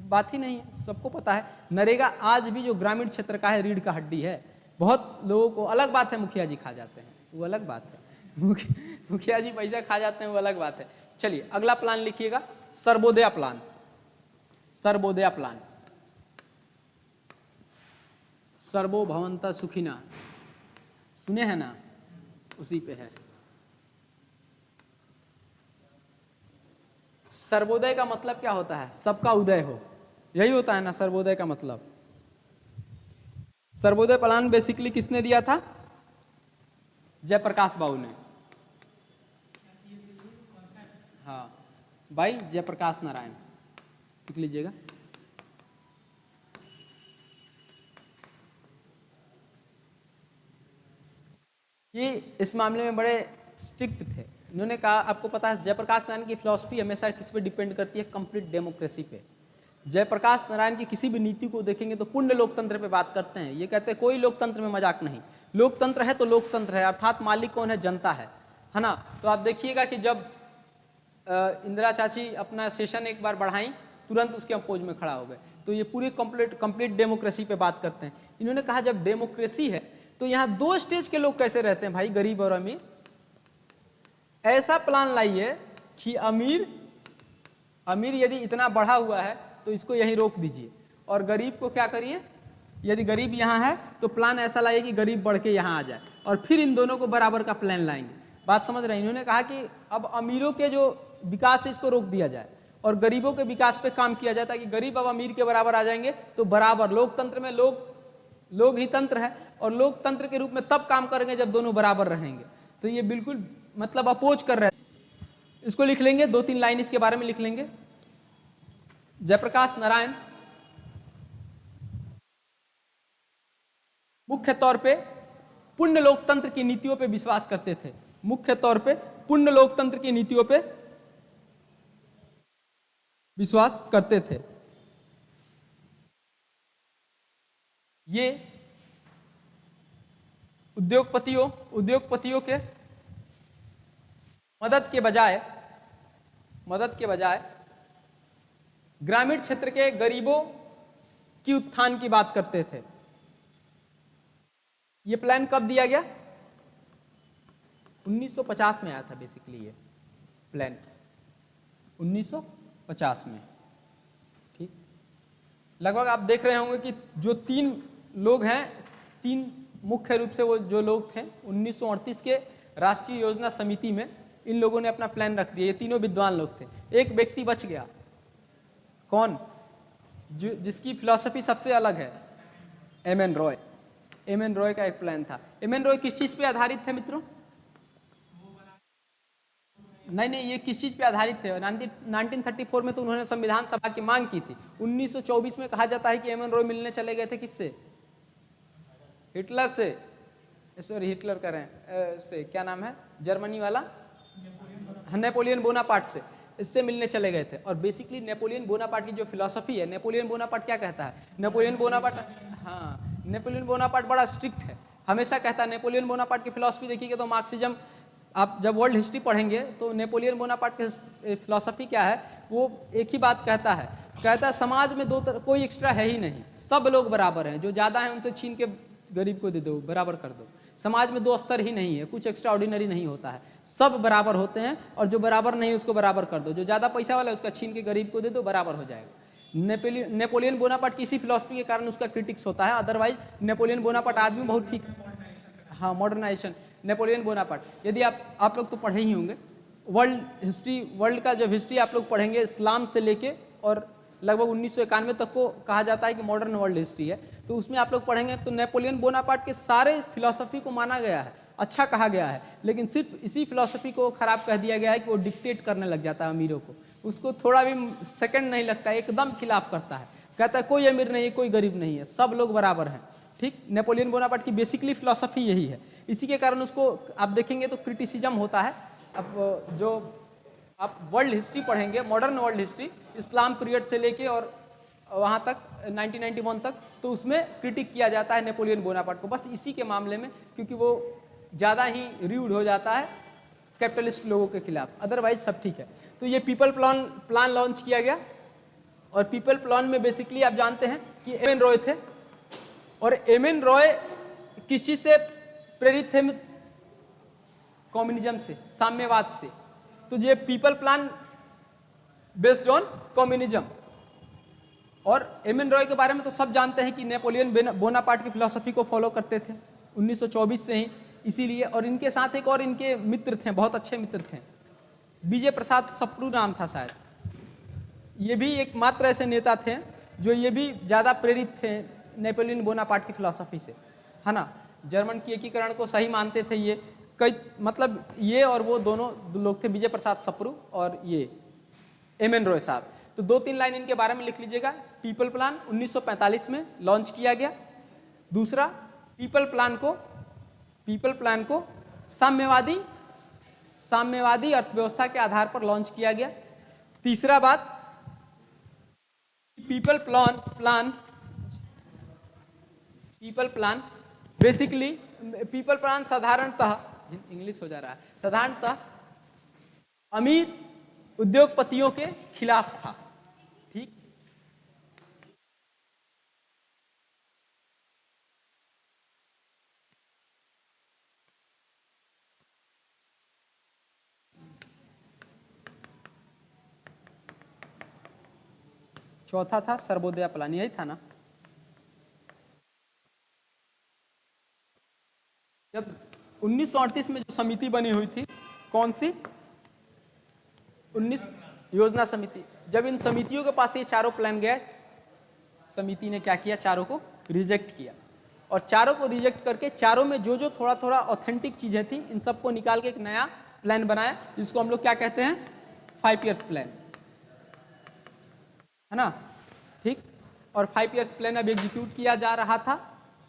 बात ही नहीं है, सबको पता है नरेगा आज भी जो ग्रामीण क्षेत्र का है रीढ़ का हड्डी है। बहुत लोगों को, अलग बात है मुखिया जी खा जाते हैं, वो अलग बात है, मुखिया जी पैसा खा जाते हैं वो अलग बात है। चलिए अगला प्लान लिखिएगा, Sarvodaya plan. Sarvodaya plan, servo भवन्तः सुखिनः, सुने हैं ना, उसी पे है। सर्वोदय का मतलब क्या होता है? सबका उदय हो, यही होता है ना सर्वोदय का मतलब। सर्वोदय प्लान बेसिकली किसने दिया था? जयप्रकाश बाबू ने। हाँ भाई, जयप्रकाश नारायण, लिख लीजिएगा। ये इस मामले में बड़े स्ट्रिक्ट थे। इन्होंने कहा, आपको पता है जयप्रकाश नारायण की फिलॉसफी हमेशा किस पे डिपेंड करती है? कंप्लीट डेमोक्रेसी पे। जयप्रकाश नारायण की किसी भी नीति को देखेंगे तो पूर्ण लोकतंत्र पे बात करते हैं। ये कहते हैं कोई लोकतंत्र में मजाक नहीं, लोकतंत्र है तो लोकतंत्र है, अर्थात मालिक कौन है? जनता है ना। तो आप देखिएगा कि जब इंदिरा चाची अपना सेशन एक बार बढ़ाई, तुरंत उसके अपोज में खड़ा हो गए। तो ये पूरी कंप्लीट डेमोक्रेसी पे बात करते हैं। इन्होंने कहा जब डेमोक्रेसी है तो यहाँ दो स्टेज के लोग कैसे रहते हैं भाई, गरीब और अमीर। ऐसा प्लान लाइए कि अमीर यदि इतना बढ़ा हुआ है तो इसको यहीं रोक दीजिए, और गरीब को क्या करिए, यदि गरीब यहाँ है तो प्लान ऐसा लाइए कि गरीब बढ़ के यहाँ आ जाए, और फिर इन दोनों को बराबर का प्लान लाएंगे। बात समझ रहे हैं? इन्होंने कहा कि अब अमीरों के जो विकास है इसको रोक दिया जाए और गरीबों के विकास पे काम किया जाए, ताकि गरीब अब अमीर के बराबर आ जाएंगे तो बराबर। लोकतंत्र में लोग ही तंत्र है, और लोकतंत्र के रूप में तब काम करेंगे जब दोनों बराबर रहेंगे। तो ये बिल्कुल मतलब अपोज कर रहे हैं। इसको लिख लेंगे, 2-3 लाइन इसके बारे में लिख लेंगे। जयप्रकाश नारायण मुख्य तौर पे पूर्ण लोकतंत्र की नीतियों पे विश्वास करते थे, मुख्य तौर पे पूर्ण लोकतंत्र की नीतियों पे विश्वास करते थे। ये उद्योगपतियों के मदद के बजाय ग्रामीण क्षेत्र के गरीबों की उत्थान की बात करते थे। ये प्लान कब दिया गया? 1950 में आया था बेसिकली ये प्लान, 1950 में। ठीक, लगभग आप देख रहे होंगे कि जो 3 लोग हैं, 3 मुख्य रूप से वो जो लोग थे 1938 के राष्ट्रीय योजना समिति में, इन लोगों ने अपना प्लान रख दिया। ये तीनों विद्वान लोग थे। एक व्यक्ति बच गया, कौन? जिसकी फिलॉसफी सबसे अलग है, एम.एन. रॉय। एम.एन. रॉय का एक प्लान था। एम.एन. रॉय किस चीज पे आधारित थे मित्रों? नहीं, ये किस चीज पे आधारित थे? 1934 में तो उन्होंने संविधान सभा की मांग की थी। 1924 में कहा जाता है कि एम.एन. रॉय मिलने चले गए थे किससे? हिटलर से, सॉरी हिटलर कर रहे हैं से, क्या नाम है जर्मनी वाला, नेपोलियन बोनापार्ट से, इससे मिलने चले गए थे। और बेसिकली नेपोलियन बोनापार्ट की जो फिलॉसफी है, नेपोलियन बोनापार्ट क्या कहता है? नेपोलियन बोनापार्ट बड़ा स्ट्रिक्ट है, हमेशा कहता है। नेपोलियन बोनापार्ट की फिलॉसफी देखिएगा तो मार्क्सिज्म, आप जब वर्ल्ड हिस्ट्री पढ़ेंगे तो नेपोलियन बोनापार्ट की फिलॉसफी क्या है, वो एक ही बात कहता है समाज में कोई एक्स्ट्रा है ही नहीं, सब लोग बराबर हैं। जो ज़्यादा है उनसे छीन के गरीब को दे दो, बराबर कर दो। समाज में 2 स्तर ही नहीं है, कुछ एक्स्ट्रा ऑर्डिनरी नहीं होता है, सब बराबर होते हैं। और जो बराबर नहीं है उसको बराबर कर दो, जो ज़्यादा पैसा वाला है उसका छीन के गरीब को दे दो, बराबर हो जाएगा। नेपोलियन बोनापार्ट की इसी फिलॉसफी के कारण उसका क्रिटिक्स होता है। अदरवाइज नेपोलियन बोनापार्ट आदमी बहुत ठीक, हाँ मॉडर्नाइजेशन, नेपोलियन बोनापार्ट। यदि आप लोग तो पढ़े ही होंगे वर्ल्ड का जब हिस्ट्री आप लोग पढ़ेंगे, इस्लाम से लेके और लगभग 1991 तक को कहा जाता है कि मॉडर्न वर्ल्ड हिस्ट्री है, तो उसमें आप लोग पढ़ेंगे तो नेपोलियन बोनापार्ट के सारे फिलॉसफी को माना गया है, अच्छा कहा गया है, लेकिन सिर्फ इसी फिलॉसफी को खराब कह दिया गया है कि वो डिक्टेट करने लग जाता है अमीरों को। उसको थोड़ा भी सेकंड नहीं लगता है, एकदम खिलाफ करता है, कहता है कोई अमीर नहीं है, कोई गरीब नहीं है, सब लोग बराबर हैं। ठीक, नेपोलियन बोनापार्ट की बेसिकली फिलॉसफी यही है। इसी के कारण उसको आप देखेंगे तो क्रिटिसिज्म होता है। अब जो आप वर्ल्ड हिस्ट्री पढ़ेंगे, मॉडर्न वर्ल्ड हिस्ट्री, इस्लाम पीरियड से लेके और वहाँ तक 1991 तक, तो उसमें क्रिटिक किया जाता है नेपोलियन बोनापार्ट को, बस इसी के मामले में, क्योंकि वो ज़्यादा ही र्यूड हो जाता है कैपिटलिस्ट लोगों के खिलाफ, अदरवाइज सब ठीक है। तो ये पीपल प्लान लॉन्च किया गया, और पीपल प्लान में बेसिकली आप जानते हैं कि एम.एन. रॉय थे, और एम.एन. रॉय किस चीज़ से प्रेरित थे? कम्युनिज्म से, साम्यवाद से। तो ये people plan based on communism. और एम.एन. रॉय के बारे में तो सब जानते हैं कि नेपोलियन बोनापार्ट की फिलॉसफी को फॉलो करते थे 1924 से ही, इसीलिए। और इनके साथ एक और इनके मित्र थे, बहुत अच्छे मित्र थे, विजय प्रसाद सप्रू नाम था शायद। ये भी एकमात्र ऐसे नेता थे जो ये भी ज़्यादा प्रेरित थे नेपोलियन बोनापार्ट की फिलॉसफी से, है ना। जर्मन की एकीकरण को सही मानते थे ये, कई मतलब ये और वो दोनों लोग थे, विजय प्रसाद सप्रू और ये एम.एन. रॉय साहब। तो 2-3 लाइन इनके बारे में लिख लीजिएगा। पीपल प्लान 1945 में लॉन्च किया गया। दूसरा, पीपल प्लान को साम्यवादी अर्थव्यवस्था के आधार पर लॉन्च किया गया। तीसरा बात, people plan basically, people plan साधारणतः, इंग्लिश हो जा रहा है, साधारणतः अमीर उद्योगपतियों के खिलाफ था, ठीक। चौथा था सर्वोदय प्लान, यही था ना। जब 1938 में जो समिति बनी हुई थी, कौन सी? 19 योजना समिति। जब इन समितियों के पास ये चारों प्लान गए, समिति ने क्या किया? चारों को रिजेक्ट किया, और चारों को रिजेक्ट करके चारों में जो जो थोड़ा थोड़ा ऑथेंटिक चीजें थी, इन सबको निकाल के एक नया प्लान बनाया, जिसको हम लोग क्या कहते हैं? 5 ईयर्स प्लान, है ना, ठीक। और 5 ईयर्स प्लान अब एग्जीक्यूट किया जा रहा था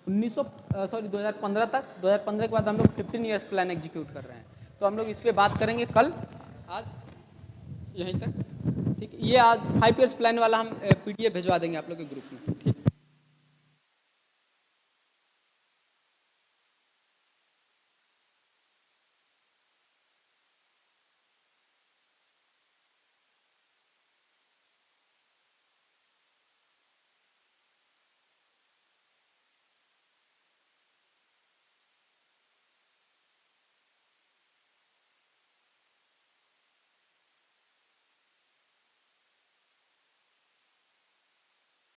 2015 तक। 2015 के बाद हम लोग 15 ईयर्स प्लान एग्जीक्यूट कर रहे हैं। तो हम लोग इस पे बात करेंगे कल, आज यहीं तक, ठीक। ये आज 5 ईयर्स प्लान वाला हम PDF भिजवा देंगे आप लोग के ग्रुप में।